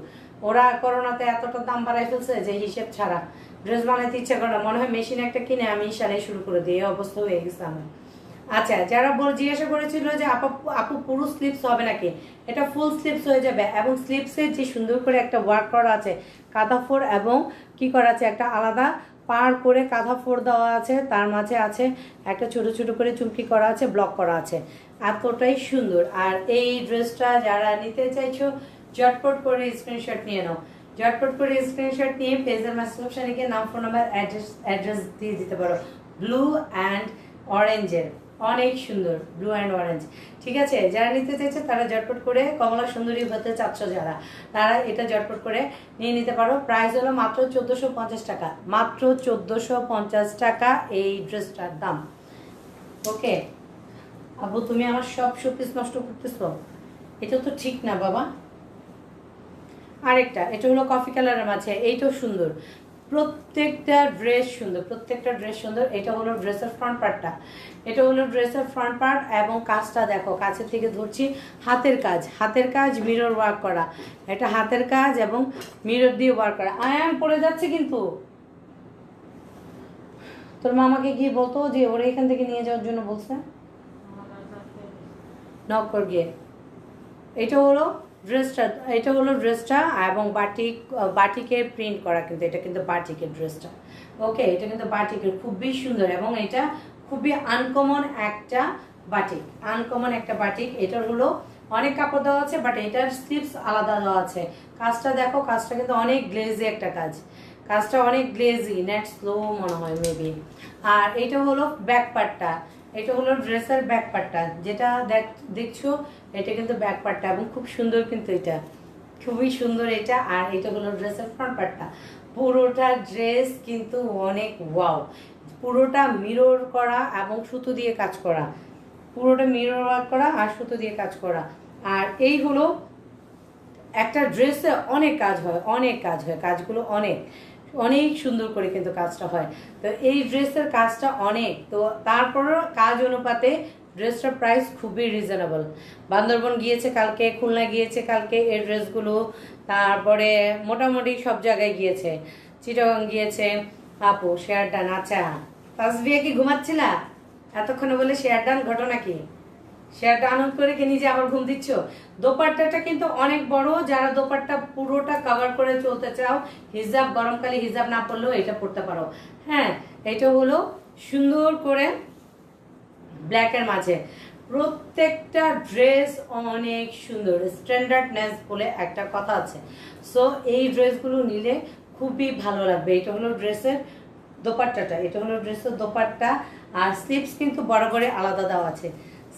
ওরা করোনাতে এতটা দাম বাড়াই ফেলছে যে হিসেব ছাড়া ড্রেস বানাইতে ইচ্ছা করে না। মনে হয় মেশিন একটা কিনে আমি সেলাই শুরু করে দিই, এই অবস্থা হয়ে গেছে আমার। আচ্ছা, যারা জিজ্ঞাসা করেছিল যে আপু পুরো স্লিপস হবে নাকি, এটা ফুল স্লিপস হয়ে যাবে। এবং স্লিপসে যে সুন্দর করে একটা ওয়ার্ক করা আছে, কাঁথা ফোর, এবং কি করা আছে, একটা আলাদা পার করে কাঁথা ফোর দেওয়া আছে, তার মাঝে আছে একটা ছোট ছোট করে চুমকি করা আছে, ব্লক করা আছে, এতটাই সুন্দর। আর এই ড্রেসটা যারা নিতে চাইছো ঝটপট করে স্ক্রিনশট নিয়ে নাও, ঝটপট করে স্ক্রিনশট নিয়ে পেজের মেসেজ অপশনে গিয়ে নাম, ফোন নাম্বার, অ্যাড্রেস দিয়ে দিতে পারো। ব্লু অ্যান্ড অরেঞ্জের, অনেক সুন্দর ব্লু অ্যান্ড অরেঞ্জ। ঠিক আছে, যারা নিতে চাইছে তারা ঝটপট করে, কমলা সুন্দরী হতে চাচ্ছ যারা, তারা এটা ঝটপট করে নিয়ে নিতে পারো। প্রাইস হলো মাত্র 1450 টাকা, মাত্র 1450 টাকা এই ড্রেসটার দাম। ওকে আবু, তুমি আমার সব শোপিস নষ্ট করতেছো, এটা তো ঠিক না বাবা। আরেকটা, এটা হলো কফি কালারের মাঝে, এইটাও সুন্দর। প্রত্যেকটা ড্রেস সুন্দর। এটা হলো ড্রেসের ফ্রন্ট পার্ট, এবং কাজটা দেখো, কাছের থেকে ধরছি, হাতের কাজ মিরর ওয়ার্ক করা। এটা হাতের কাজ এবং মিরর দিয়ে ওয়ার্ক করা। আয়ান পড়ে যাচ্ছে কিন্তু, তোর মামাকে গিয়ে বলতো যে ওরা এখান থেকে নিয়ে যাওয়ার জন্য বলছে, নক কর গিয়ে। এটা হলো ড্রেসটা, এবং বাটিকের প্রিন্ট করা, কিন্তু এটা কিন্তু বাটিকের ড্রেসটা। ওকে, এটা কিন্তু বাটিকের, খুবই সুন্দর, এবং এটা খুবই আনকমন একটা বাটিক। এটার হলো অনেক কাপড় দেওয়া আছে, বাট এটার স্লিভস আলাদা দেওয়া আছে। কাজটা দেখো, কাজটা কিন্তু অনেক গ্লেজি একটা কাজটা অনেক গ্লেজি, নেট স্লো মনে হয় মেবি। আর এটা হলো ব্যাক পার্টটা, এটা হলো ড্রেসের ব্যাক পার্টটা, যেটা দেখছো, এটা কিন্তু ব্যাক পার্টটা, এবং খুব সুন্দর, কিন্তু এটা খুবই সুন্দর এটা। আর এটা হলো ড্রেসের ফ্রন্ট পার্টটা। পুরোটা ড্রেস কিন্তু অনেক ওয়াও, পুরোটা মিরর করা এবং সুতো দিয়ে কাজ করা, পুরোটা মিরর ওয়ার্ক করা আর সুতো দিয়ে কাজ করা। আর এই হলো একটা ড্রেসে অনেক কাজ হয়, কাজগুলো অনেক সুন্দর করে কিন্তু কাজটা হয়। তো এই ড্রেসের কাজটা অনেক, তো তারপরও কাজ অনুপাতে ড্রেসটার প্রাইস খুবই রিজনেবল। বান্দরবন গিয়েছে কালকে, খুলনা গিয়েছে কালকে এই ড্রেসগুলো, তারপরে মোটামুটি সব জায়গায় গিয়েছে, চিটাগাং গিয়েছে আপু। শেয়ার ডান, আচ্ছা তাসবিয়া কি ঘুমাচ্ছিলা এতক্ষণে বলে শেয়ার ডান, ঘটনা কি? শেয়ারটা আনন্দ করে কি নিজে আবার ঘুম দিচ্ছ? দোপাট্টাটা কিন্তু অনেক বড়, যারা দোপাট্টা পুরোটা কভার করে চলতে চাও, হিজাব, গরমকালে হিজাব না পরলেও এটা পরতে পারো। হ্যাঁ, এটা হলো সুন্দর করে ব্ল্যাকের মাঝে। প্রত্যেকটা ড্রেস অনেক সুন্দর, স্ট্যান্ডার্ডনেস বলে একটা কথা আছে। সো এই ড্রেসগুলো নিলে খুবই ভালো লাগবে। এটা হলো ড্রেসের দোপাট্টাটা, এটা হলো ড্রেসের দোপাট্টা। আর স্লিপস কিন্তু বরাবরে আলাদা দেওয়া আছে,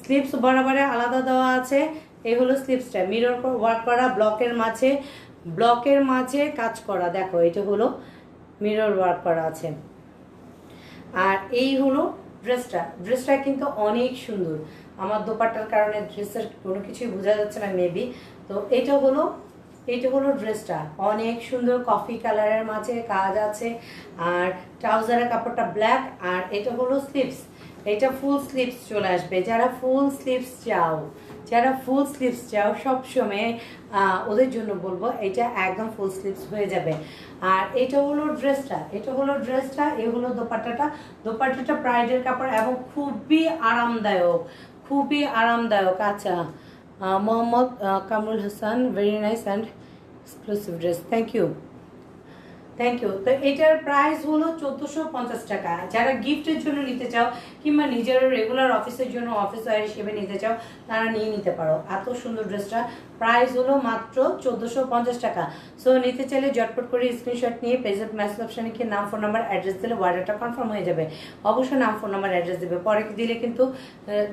স্লিপস বরাবরে আলাদা দেওয়া আছে। এই হলো স্লিপসটা, মিরর ওয়ার্ক করা, ব্লকের মাঝে কাজ করা। দেখো এটা হলো মিরর ওয়ার্ক করা আছে। আর এই হলো ড্রেসটা কিন্তু অনেক সুন্দর। আমার দোপাট্টার কারণে ড্রেসের কোনো কিছুই বোঝা যাচ্ছে না মেবি। তো এটা হলো ড্রেসটা অনেক সুন্দর, কফি কালারের মাঝে কাজ আছে। আর ট্রাউজারের কাপড়টা ব্ল্যাক। আর এটা হলো স্লিভস, এটা ফুল স্লিভস চলে আসবে। যারা ফুল স্লিভস চাও সবসময় ওদের জন্য বলবো এটা একদম ফুল স্লিভস হয়ে যাবে। আর এটা হলো ড্রেসটা, এই হলো দোপাট্টাটা প্রাইডের কাপড় এবং খুবই আরামদায়ক। আচ্ছা, Mohammad Kamrul Hasan, very nice and exclusive dress, thank you. তো এটার প্রাইস হলো 1450 টাকা। যারা গিফটের জন্য নিতে চাও কিংবা নিজের রেগুলার অফিসের জন্য অফিস ওয়্যার হিসেবে নিতে চাও তারা নিয়ে নিতে পারো। এত সুন্দর ড্রেসটা প্রাইস হলো মাত্র 1450 টাকা। সো নিতে চাইলে ঝটপট করে স্ক্রিনশট নিয়ে পেজের মেসেজ অপশানে গিয়ে নাম, ফোন নাম্বার, অ্যাড্রেস দিলে অর্ডারটা কনফার্ম হয়ে যাবে। অবশ্যই নাম, ফোন নাম্বার, অ্যাড্রেস দেবে। পরে দিলে কিন্তু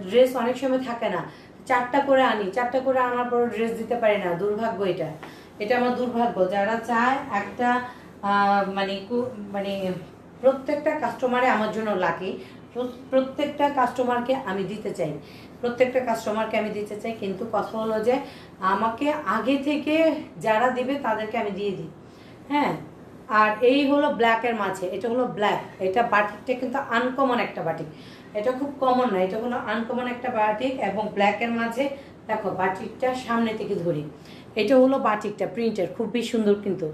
ড্রেস অনেক সময় থাকে না, 4টা করে আনার পর ড্রেস দিতে পারি না। দুর্ভাগ্য, এটা আমার দুর্ভাগ্য। যারা চায় একটা মানে প্রত্যেকটা কাস্টমারে আমার জন্য লাকি, প্রত্যেকটা কাস্টমারকে আমি দিতে চাই, কিন্তু কথা হলো যে আমাকে আগে থেকে যারা দিবে তাদেরকে আমি দিয়ে দিই। হ্যাঁ, আর এই হলো ব্ল্যাকের মাঝে, এটা হলো ব্ল্যাক। এটা বাটিকটা কিন্তু আনকমন একটা বাটিক, এটা খুব কমন না, এটা হলো আনকমন একটা বাটিক। এবং ব্ল্যাকের মাঝে দেখো বাটিকটা সামনে থেকে ধরি, এটা হলো বাটিকটা প্রিন্টের, খুবই সুন্দর। কিন্তু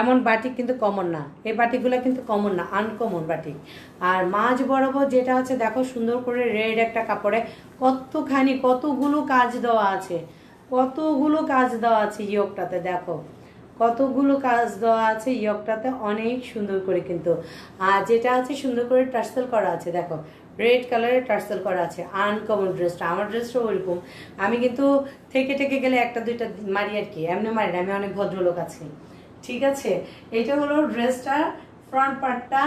এমন বাটিক কিন্তু কমন না, এই বাটিকগুলো কিন্তু কমন না, আনকমন বাটিক। আর মাঝ বরাবর যেটা আছে দেখো সুন্দর করে রেড একটা কাপড়ে কতগুলো কাজ দেওয়া আছে ইয়োগটাতে। দেখো কতগুলো কাজ দেওয়া আছে ইয়োগটাতে, অনেক সুন্দর করে কিন্তু। আর যেটা আছে সুন্দর করে টার্সেল করা আছে, দেখো রেড কালারের টার্সেল করা আছে। আনকমন ড্রেসটা, আমার ড্রেসটা ওইরকম। আমি কিন্তু থেকে গেলে একটা দুইটা মারি আর কি, এমনি মারি না, আমি অনেক ভদ্রলোক আছি। ঠিক আছে, এটা হলো ড্রেসটার ফ্রন্ট পার্টটা।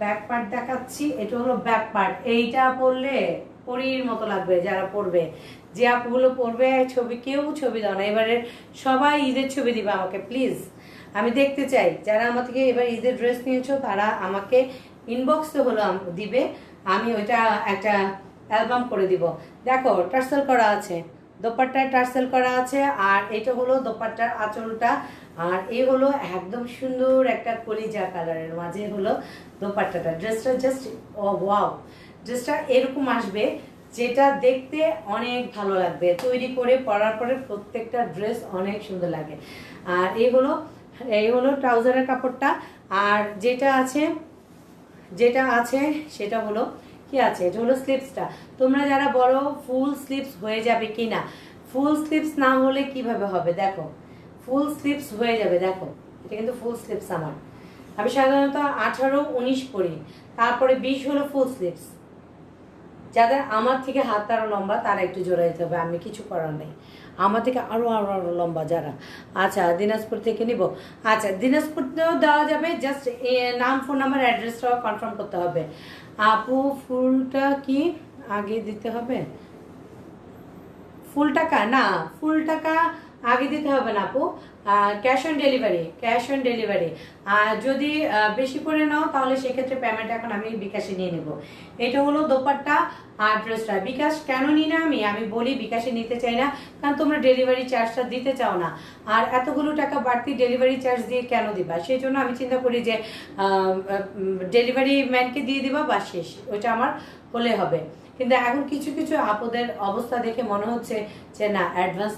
ব্যাক পার্ট দেখাচ্ছি, এটা হলো ব্যাক পার্ট। এইটা পরলে পরীর মতো লাগবে যারা পরবে, যে আপুগুলো পরবে। কেউ ছবি দাও না, এবারে সবাই ঈদের ছবি দিবে আমাকে প্লিজ, আমি দেখতে চাই। যারা আমার থেকে এবার ঈদের ড্রেস নিয়েছো তারা আমাকে ইনবক্সে হলো দিবে, আমি ওইটা একটা অ্যালবাম করে দিব। দেখো টার্সেল করা আছে, দোপাট্টায় টার্সেল করা আছে। আর এটা হলো দোপাট্টার আঁচলটা। আর এই হলো একদম সুন্দর একটা কলিজা কালারের মাঝে হলো দোপাট্টাটা। ড্রেসটা জাস্ট ওয়াও, ড্রেসটা এরকম আসবে যেটা দেখতে অনেক ভালো লাগবে। তৈরি করে পরার পরে প্রত্যেকটা ড্রেস অনেক সুন্দর লাগে। আর এই হলো ট্রাউজারের কাপড়টা। আর যেটা আছে সেটা হলো কি আছে, এটা হলো স্লিপসটা। তোমরা যারা বলো ফুল স্লিপস হয়ে যাবে কিনা, ফুল স্লিপস না হলে কিভাবে হবে, দেখো ফুল স্লিপস হয়ে যাবে। দেখো এটা কিন্তু ফুল স্লিপস আমার, আমি সাধারণত 18, 19 পরি, তারপরে 20 হলো ফুল স্লিপস। যাদের আমার থেকে হাত আরো লম্বা তারা একটু জোড়া দিতে হবে, আমি কিছু করার নেই। আমার থেকে আরো লম্বা যারা, আচ্ছা দিনাজপুর থেকে নিব। আচ্ছা দিনাজপুরতেও দেওয়া যাবে, জাস্ট নাম, ফোন নাম্বার, অ্যাড্রেসটাও কনফার্ম করতে হবে। আপু ফুলটা কি আগে দিতে হবে? ফুল টাকা আগে দিতে হবে না আপু, ক্যাশ অন ডেলিভারি। আর যদি বেশি করে নাও তাহলে সেক্ষেত্রে পেমেন্ট এখন আমি বিকাশে নিয়ে নেব। এটা হলো দোপাট্টা আর ড্রেসটা। বিকাশ কেন নিই না আমি বলি বিকাশে নিতে চাই না, কারণ তোমরা ডেলিভারি চার্জটা দিতে চাও না। আর এতগুলো টাকা বাড়তি ডেলিভারি চার্জ দিয়ে কেন দিবা, সেই জন্য আমি চিন্তা করি যে ডেলিভারি ম্যানকে দিয়ে দিবা বা শেষ, ওইটা আমার হলে হবে। কিন্তু এখন কিছু আপদের অবস্থা দেখে মনে হচ্ছে যে না, অ্যাডভান্স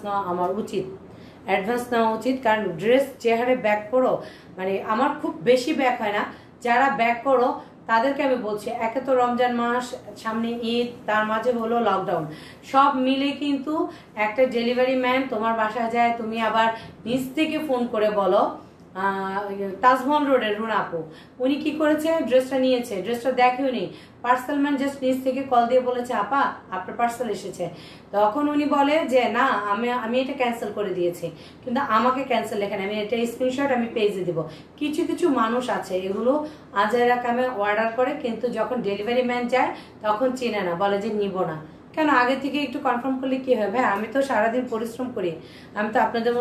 নেওয়া উচিত। কারণ ড্রেস যে হারে ব্যাক করো, মানে আমার খুব বেশি ব্যাক হয় না, যারা ব্যাক করো তাদেরকে আমি বলছি, একে তো রমজান মাস, সামনে ঈদ, তার মাঝে হলো লকডাউন, সব মিলে কিন্তু একটা ডেলিভারি ম্যান তোমার বাসায় যায়, তুমি আবার নিজ থেকে ফোন করে বলো তাজমহল রোডের রুনা আপু, উনি কি করেছে, ড্রেসটা নিয়েছে, ড্রেসটা দেখেও নি, পার্সেল ম্যান জাস্ট নিচ থেকে কল দিয়ে বলেছে আপা আপনার পার্সেল এসেছে। তখন উনি বলে যে না আমি এটা ক্যান্সেল করে দিয়েছি, কিন্তু আমাকে ক্যান্সেল লেখেন, আমি এটা স্ক্রিনশট আমি পেজে দিব। কিছু কিছু মানুষ আছে এগুলো আজাইরা কামে অর্ডার করে, কিন্তু যখন ডেলিভারি ম্যান যায় তখন চিনে না, বলে যে নিব না। কেন, আগে থেকে একটু কনফার্ম করলে কি হয় ভাই, আমি তো সারাদিন পরিশ্রম করি, আমি তো আপনাদের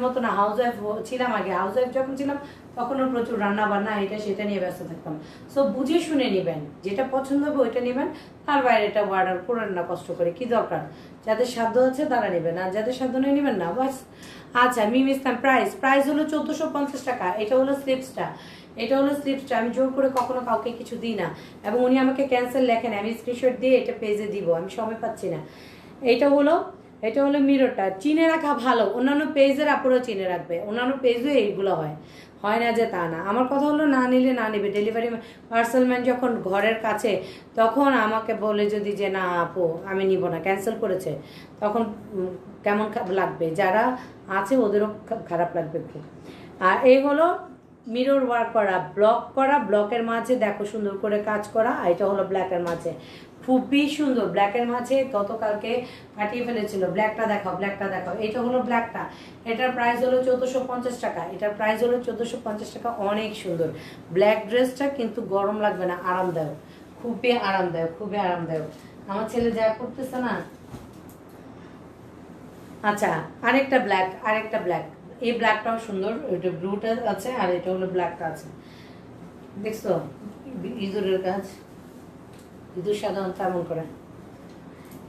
মতো না হাউস ওয়াইফ ছিলাম। আগে হাউস ওয়াইফ যখন ছিলাম তখনও প্রচুর রান্না বান্না এটা সেটা নিয়ে ব্যস্ত থাকতাম। সো বুঝে শুনে নেবেন, যেটা পছন্দ হবে ওইটা নেবেন, তার বাইরে এটা অর্ডার করেন না কষ্ট করে, কি দরকার। যাদের সাধ্য আছে তারা নেবেন, আর যাদের সাধ্য নেই নেবেন না, বাস। আচ্ছা মিম ইসলাম, প্রাইস হলো 1450 টাকা। এটা হলো স্লিপসটা, আমি জোর করে কখনো কাউকে কিছু দিই না, এবং উনি আমাকে ক্যান্সেল লেখেন, আমি স্ক্রিনশট দিয়ে এটা পেজে দিব, আমি সময় পাচ্ছি না। এটা হলো মিররটা, চিনে রাখা ভালো, অন্যান্য পেজের আপনারাও চিনে রাখবে, অন্যান্য পেজে এইগুলো হয় না যে তা না। আমার কথা হলো না নিলে না নেবে, ডেলিভারি পার্সেল ম্যান যখন ঘরের কাছে তখন আমাকে বলে যদি যে না আপু আমি নিব না, ক্যান্সেল করেছে, তখন কেমন লাগবে, যারা আছে ওদেরও খারাপ লাগবে খুব। আর এই হলো মিরর ওয়ার্ক করা, ব্লকের মাঝে দেখো সুন্দর করে কাজ করা। এটা হলো ব্ল্যাকের মাঝে, খুবই সুন্দর, ব্ল্যাকের মাঝে গতকালকে ফাটিয়ে ফেলেছিল। ব্ল্যাকটা দেখাও। এটা হলো ব্ল্যাকটা, এটার প্রাইস হলো 1450 টাকা। এটার প্রাইস হলো 1450 টাকা, অনেক সুন্দর ব্ল্যাক ড্রেসটা, কিন্তু গরম লাগবে না, আরামদায়ক, খুবই আরামদায়ক। আমার ছেলে যা করতেছে না। আচ্ছা আরেকটা ব্ল্যাক, এই ব্ল্যাকটাও সুন্দর, এটা ব্লুটা আছে আর এটা হলো ব্ল্যাকটা আছে, দেখছো ইঁদুরের কাজ, ইঁদুর সাধারণত এমন করে।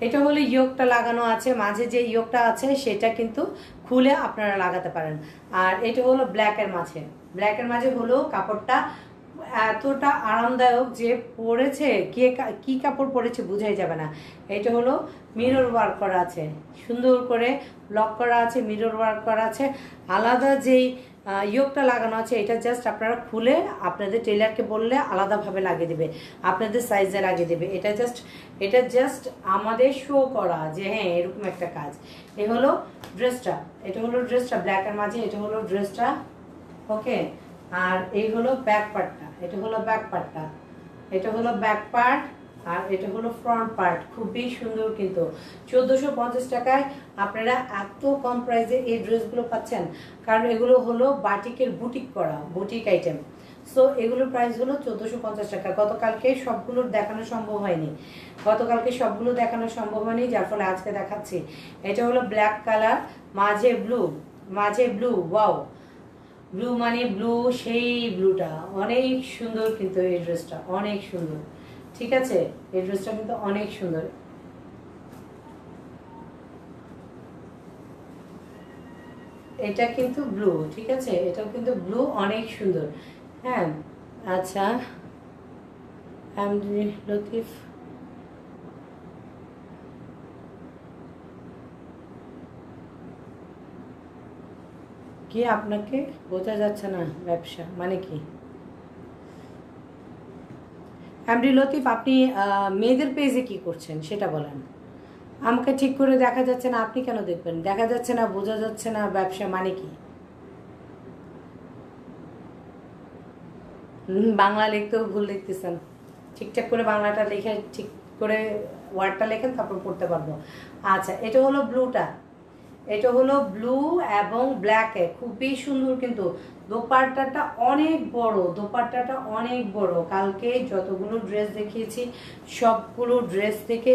এটা হলো ইয়োগটা লাগানো আছে, মাঝে যে ইয়োগটা আছে সেটা কিন্তু খুলে আপনারা লাগাতে পারেন। আর এটা হলো ব্ল্যাকের মাঝে হলো কাপড়টা এতটা আরামদায়ক যে পরেছে কে কি কাপড় পরেছে বোঝাই যাবে না। এটা হলো মিরর ওয়ার্ক করা আছে, সুন্দর করে লক করা আছে, মিরর ওয়ার্ক করা আছে। আলাদা যেই ইয়োগটা লাগানো আছে এটা জাস্ট আপনারা খুলে আপনাদের টেলারকে বললে আলাদাভাবে লাগিয়ে দেবে, আপনাদের সাইজে লাগিয়ে দেবে। এটা জাস্ট আমাদের শো করা যে হ্যাঁ এরকম একটা কাজ। এটা হলো ড্রেসটা ব্ল্যাকের মাঝে, এটা হলো ড্রেসটা, ওকে। আর এই হলো ব্যাক পার্টটা, এটা হলো ব্যাক পার্ট, আর এটা হলো ফ্রন্ট পার্ট, খুবই সুন্দর। কিন্তু 1450 টাকায় আপনারা এত কম প্রাইসে এই ড্রেসগুলো পাচ্ছেন, কারণ এগুলো হলো বাটিকের বুটিক আইটেম। সো এগুলোর প্রাইস হলো 1450 টাকা। গতকালকে সবগুলো দেখানো সম্ভব হয়নি, যার ফলে আজকে দেখাচ্ছি। এটা হলো ব্ল্যাক কালার, মাঝে ব্লু, ওয়াও, ব্লু মানে ব্লু, সেই ব্লুটা অনেক সুন্দর। কিন্তু এই ড্রেসটা অনেক সুন্দর, ঠিক আছে, এই ড্রেসটা কিন্তু অনেক সুন্দর। এটা কিন্তু ব্লু, ঠিক আছে, এটাও কিন্তু ব্লু, অনেক সুন্দর। হ্যাঁ আচ্ছা লতিফ, কি আপনাকে বোঝা যাচ্ছে না, ব্যবসা মানে কি? লতিফ, আপনি মেয়েদের পেজে কি করছেন সেটা বলেন, আমাকে ঠিক করে দেখা যাচ্ছে না, আপনি কেন দেখবেন? দেখা যাচ্ছে না, বোঝা যাচ্ছে না, ব্যবসা মানে কি? বাংলা লিখতেও ভুল লিখতেছেন, ঠিকঠাক করে বাংলাটা লিখে ঠিক করে ওয়ার্ডটা লেখেন, তারপর পড়তে পারবো। আচ্ছা এটা হলো ব্লু এবং ব্ল্যাকে, খুবই সুন্দর। কিন্তু দোপাট্টাটা অনেক বড়, কালকে যতগুলো ড্রেস দেখিয়েছি সবগুলো ড্রেস থেকে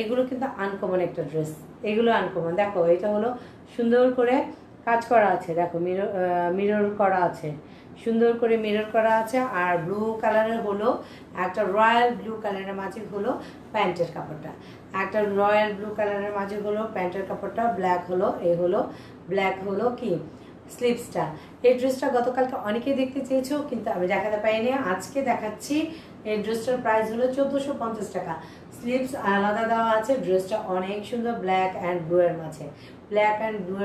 এগুলো কিন্তু আনকমন একটা ড্রেস, এগুলো আনকমন। দেখো এটা হলো সুন্দর করে কাজ করা আছে, দেখো মিরর করা আছে, সুন্দর করে মিরর করা আছে। আর ব্লু কালারের হলো একটা রয়্যাল ব্লু কালারের মাঝে হলো প্যান্টের কাপড়টা, ব্ল্যাক হলো কি স্লিভসটা। এই ড্রেসটা গতকালকে অনেকেই দেখতে চেয়েছো, কিন্তু আমি দেখাতে পারিনি, আজকে দেখাচ্ছি। এই ড্রেসটার প্রাইস হলো 1450 টাকা, স্লিভস আলাদা দেওয়া আছে। ড্রেসটা অনেক সুন্দর, ব্ল্যাক অ্যান্ড ব্লু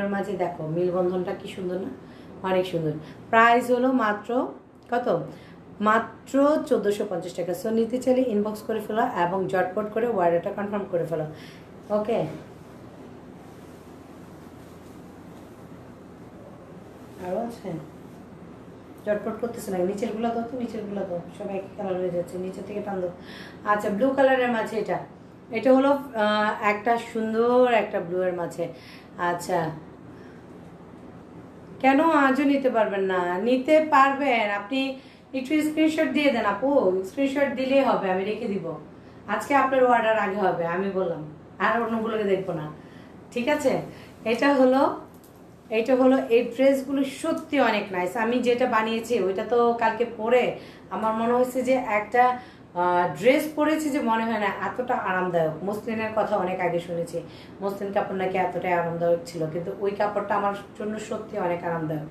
এর মাঝে দেখো মিলবন্ধনটা কি সুন্দর না, অনেক সুন্দর। প্রাইস হলো মাত্র 1450 টাকা। সো নিতে চাইলে ইনবক্স করে ফেলো এবং ঝটপট করে অর্ডারটা কনফার্ম করে ফেলো, ওকে। আরও আছে, চটপট করতেছে না। নিচের গুলো দাও তো, নিচের গুলো দাও, সবাই একই কালার হয়ে যাচ্ছে, নিচে থেকে টান দাও। আচ্ছা, ব্লু কালারের মাঝে এটা, এটা হলো একটা সুন্দর একটা ব্লু এর মাঝে। আচ্ছা, কেন আজও নিতে পারবেন না? নিতে পারবেন, আপনি একটু স্ক্রিনশট দিয়ে দেন আপু, স্ক্রিনশট দিলেই হবে, আমি রেখে দিব। আজকে আপনার অর্ডার আগে হবে, আমি বললাম, আর অন্যগুলোকে দেখবো না, ঠিক আছে? এটা হলো, এইটা হলো, এই ড্রেসগুলো সত্যি অনেক নাইস। আমি যেটা বানিয়েছি ওইটা তো কালকে পরে আমার মনে হয়েছে যে একটা ড্রেস পরেছি যে মনে হয় না এতটা আরামদায়ক। মসলিনের কথা অনেক আগে শুনেছি, মসলিন কাপড় নাকি এতটাই আরামদায়ক ছিল, কিন্তু ওই কাপড়টা আমার জন্য সত্যি অনেক আরামদায়ক।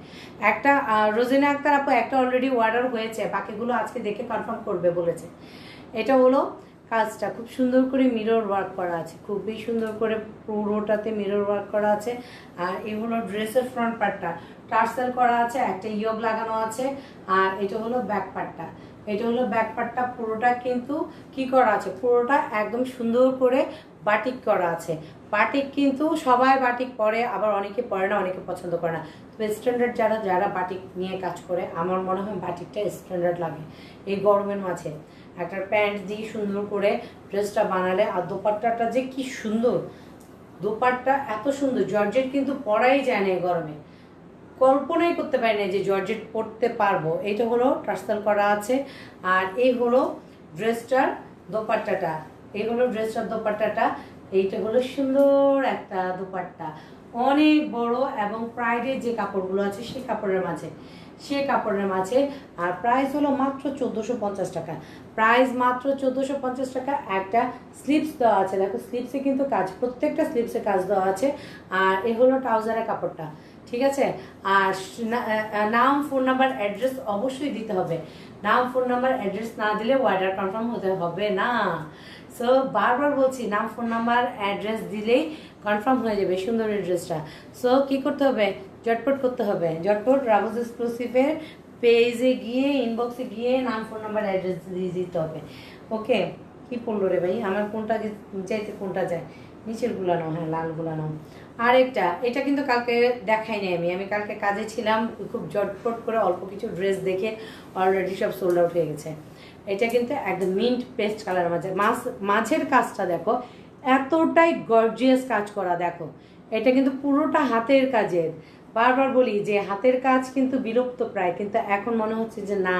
একটা রোজিনা আক্তার আপু একটা অলরেডি অর্ডার হয়েছে, বাকিগুলো আজকে দেখে কনফার্ম করবে বলেছে। এটা হলো কাজটা, খুব সুন্দর করে মিরর ওয়ার্ক করা আছে, খুবই সুন্দর করে পুরোটাতে মিরর ওয়ার্ক করা আছে। আর এই হলো ড্রেসের ফ্রন্ট পার্টটা, টার্সেল করা আছে, একটা ইয়োগ লাগানো আছে। আর এটা হলো ব্যাক পার্টটা, এটা হলো ব্যাক পার্টটা, পুরোটা কিন্তু কি করা আছে, পুরোটা একদম সুন্দর করে বাটিক করা আছে। বাটিক কিন্তু সবাই বাটিক পরে, আবার অনেকে পরে না, অনেকে পছন্দ করে না। তবে স্ট্যান্ডার্ড যারা যারা বাটিক নিয়ে কাজ করে, আমার মনে হয় বাটিকটা স্ট্যান্ডার্ড লাগে এই গরমের মাঝে। একটা প্যান্ট দিয়ে সুন্দর করে ড্রেসটা বানালে, আর দোপাট্টাটা যে কি সুন্দর, দোপাট্টা এত সুন্দর, জর্জেট কিন্তু পরাই যায় না এই গরমে, কল্পনাই করতে পারি না যে জর্জেট পরতে পারবো। এটা হলো টার্সেল করা আছে। আর এই হলো ড্রেসটার দোপাট্টাটা, এই হলো ড্রেসটার দোপাট্টাটা। এইটা হলো সুন্দর একটা দোপাট্টা, অনেক বড়, এবং প্রাইডের যে কাপড়গুলো আছে সেই কাপড়ের মাঝে, সে কাপড়ের মাঝে। আর প্রাইস হলো মাত্র 1450 টাকা, প্রাইস মাত্র 1450 টাকা। একটা স্লিপস দেওয়া আছে, দেখো স্লিপসে কিন্তু কাজ, প্রত্যেকটা স্লিপসে কাজ দেওয়া আছে। আর এ হলো ট্রাউজারের কাপড়টা, ঠিক আছে? আর নাম, ফোন নাম্বার, অ্যাড্রেস অবশ্যই দিতে হবে। নাম, ফোন নাম্বার, অ্যাড্রেস না দিলে অর্ডার কনফার্ম হতে হবে না। সো বারবার বলছি, নাম, ফোন নাম্বার, অ্যাড্রেস দিলেই কনফার্ম হয়ে যাবে সুন্দর এই ড্রেসটা। সো কি করতে হবে, ঝটপট করতে হবে, ঝটপট রাবুজ এক্সক্লুসিভের পেজে গিয়ে, ইনবক্সে গিয়ে নাম, ফোন নাম্বার, অ্যাড্রেস দিয়ে দিতে হবে। ওকে, কি পড়লো রে ভাই, আমার কোনটা যাইতে কোনটা যায়, নিচের গুলা নাও, হ্যাঁ লাল গুলা নাও। আর এটা কিন্তু কালকে দেখাইনি আমি কালকে কাজে ছিলাম, খুব ঝটপট করে অল্প কিছু ড্রেস দেখে অলরেডি সব সোল্ড আউট হয়ে গেছে। এটা কিন্তু একদম মিন্ট পেস্ট কালার মাঝে, মাঝের কাজটা দেখো এতটাই গর্জিয়াস কাজ করা, দেখো এটা কিন্তু পুরোটা হাতের কাজের। বারবার বলি যে হাতের কাজ কিন্তু বিলুপ্ত প্রায়, কিন্তু এখন মনে হচ্ছে যে না,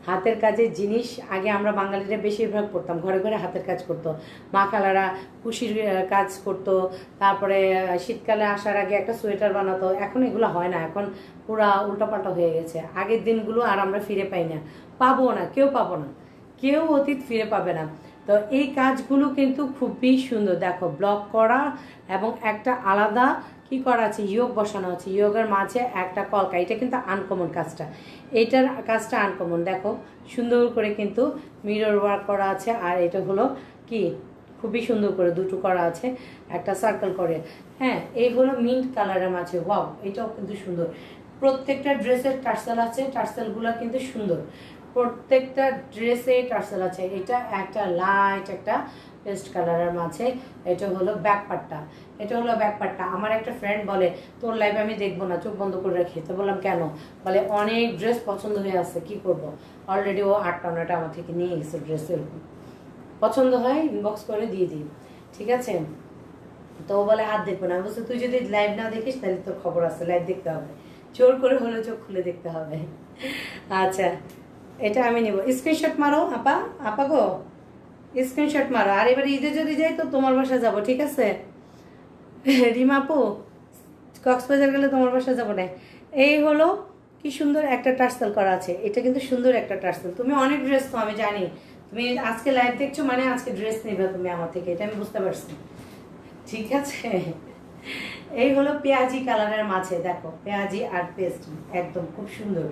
হাতের কাজের জিনিস আগে আমরা বাঙালিরা বেশিরভাগ করতাম, ঘরে ঘরে হাতের কাজ করতো, মা খালারা কুশির কাজ করতো, তারপরে শীতকালে আসার আগে একটা সোয়েটার বানাতো। এখন এগুলো হয় না, এখন পুরা উল্টাপাল্টা হয়ে গেছে। আগের দিনগুলো আর আমরা ফিরে পাই না, পাবো না, কেউ পাবো না, কেউ অতীত ফিরে পাবে না। তো এই কাজগুলো কিন্তু খুবই সুন্দর, দেখো ব্লক করা, এবং একটা আলাদা কি করা আছে, ইয়োগ বসানো আছে, ইয়োগের মাঝে একটা কলকা। এটা কিন্তু আনকমন কাজটা, এইটার কাজটা আনকমন, দেখো সুন্দর করে কিন্তু মিরর ওয়ার্ক করা আছে। আর এটা হলো কি খুবই সুন্দর করে দুটো করা আছে, একটা সার্কেল করে। হ্যাঁ, এই হলো মিন্ট কালারের মাঝে, ওয়াও এটাও কিন্তু সুন্দর। প্রত্যেকটা ড্রেসের টার্সেল আছে, টার্সেলগুলো কিন্তু সুন্দর, প্রত্যেকটা ড্রেসে টার্সেল আছে। এটা একটা লাইট একটা পেস্ট কালারের মাঝে। এটা হলো ব্যাক পার্টটা, এটা হলো ব্যাক পার্টটা। আমার একটা ফ্রেন্ড বলে তোর লাইভে আমি দেখবো না, চোখ বন্ধ করে রাখি। তো বললাম কেন? বলে অনেক ড্রেস পছন্দ হয়ে আসছে, কি করব। অলরেডি ও 8টা 9টা আমার থেকে নিয়ে গেছে ড্রেস, এরকম পছন্দ হয় ইনবক্স করে দিয়ে দিই, ঠিক আছে? তো ও বলে আর দেখবো না। আমি বলছি তুই যদি লাইভ না দেখিস তাহলে তোর খবর আছে, লাইভ দেখতে হবে, জোর করে হলে চোখ খুলে দেখতে হবে। আচ্ছা, এটা আমি নেব, স্ক্রিনশট মারো আপা, আপা গো স্ক্রিনশট মারো। আর এবার ঈদে যদি যাই তো তোমার বাসা যাব, ঠিক আছে রিমাপু? কক্সবাজার গেলে তোমার বাসা যাবো না। এই হলো কি সুন্দর একটা টার্সেল করা আছে, এটা কিন্তু সুন্দর একটা টার্সেল। তুমি অনেক ড্রেস তো আমি জানি, তুমি আজকে লাইভ দেখছো মানে আজকে ড্রেস নেবে তুমি আমার থেকে, এটা আমি বুঝতে পারছি, ঠিক আছে? এই হলো পেঁয়াজি কালারের মাঝে, দেখো পেঁয়াজি আর পেস্ট, একদম খুব সুন্দর।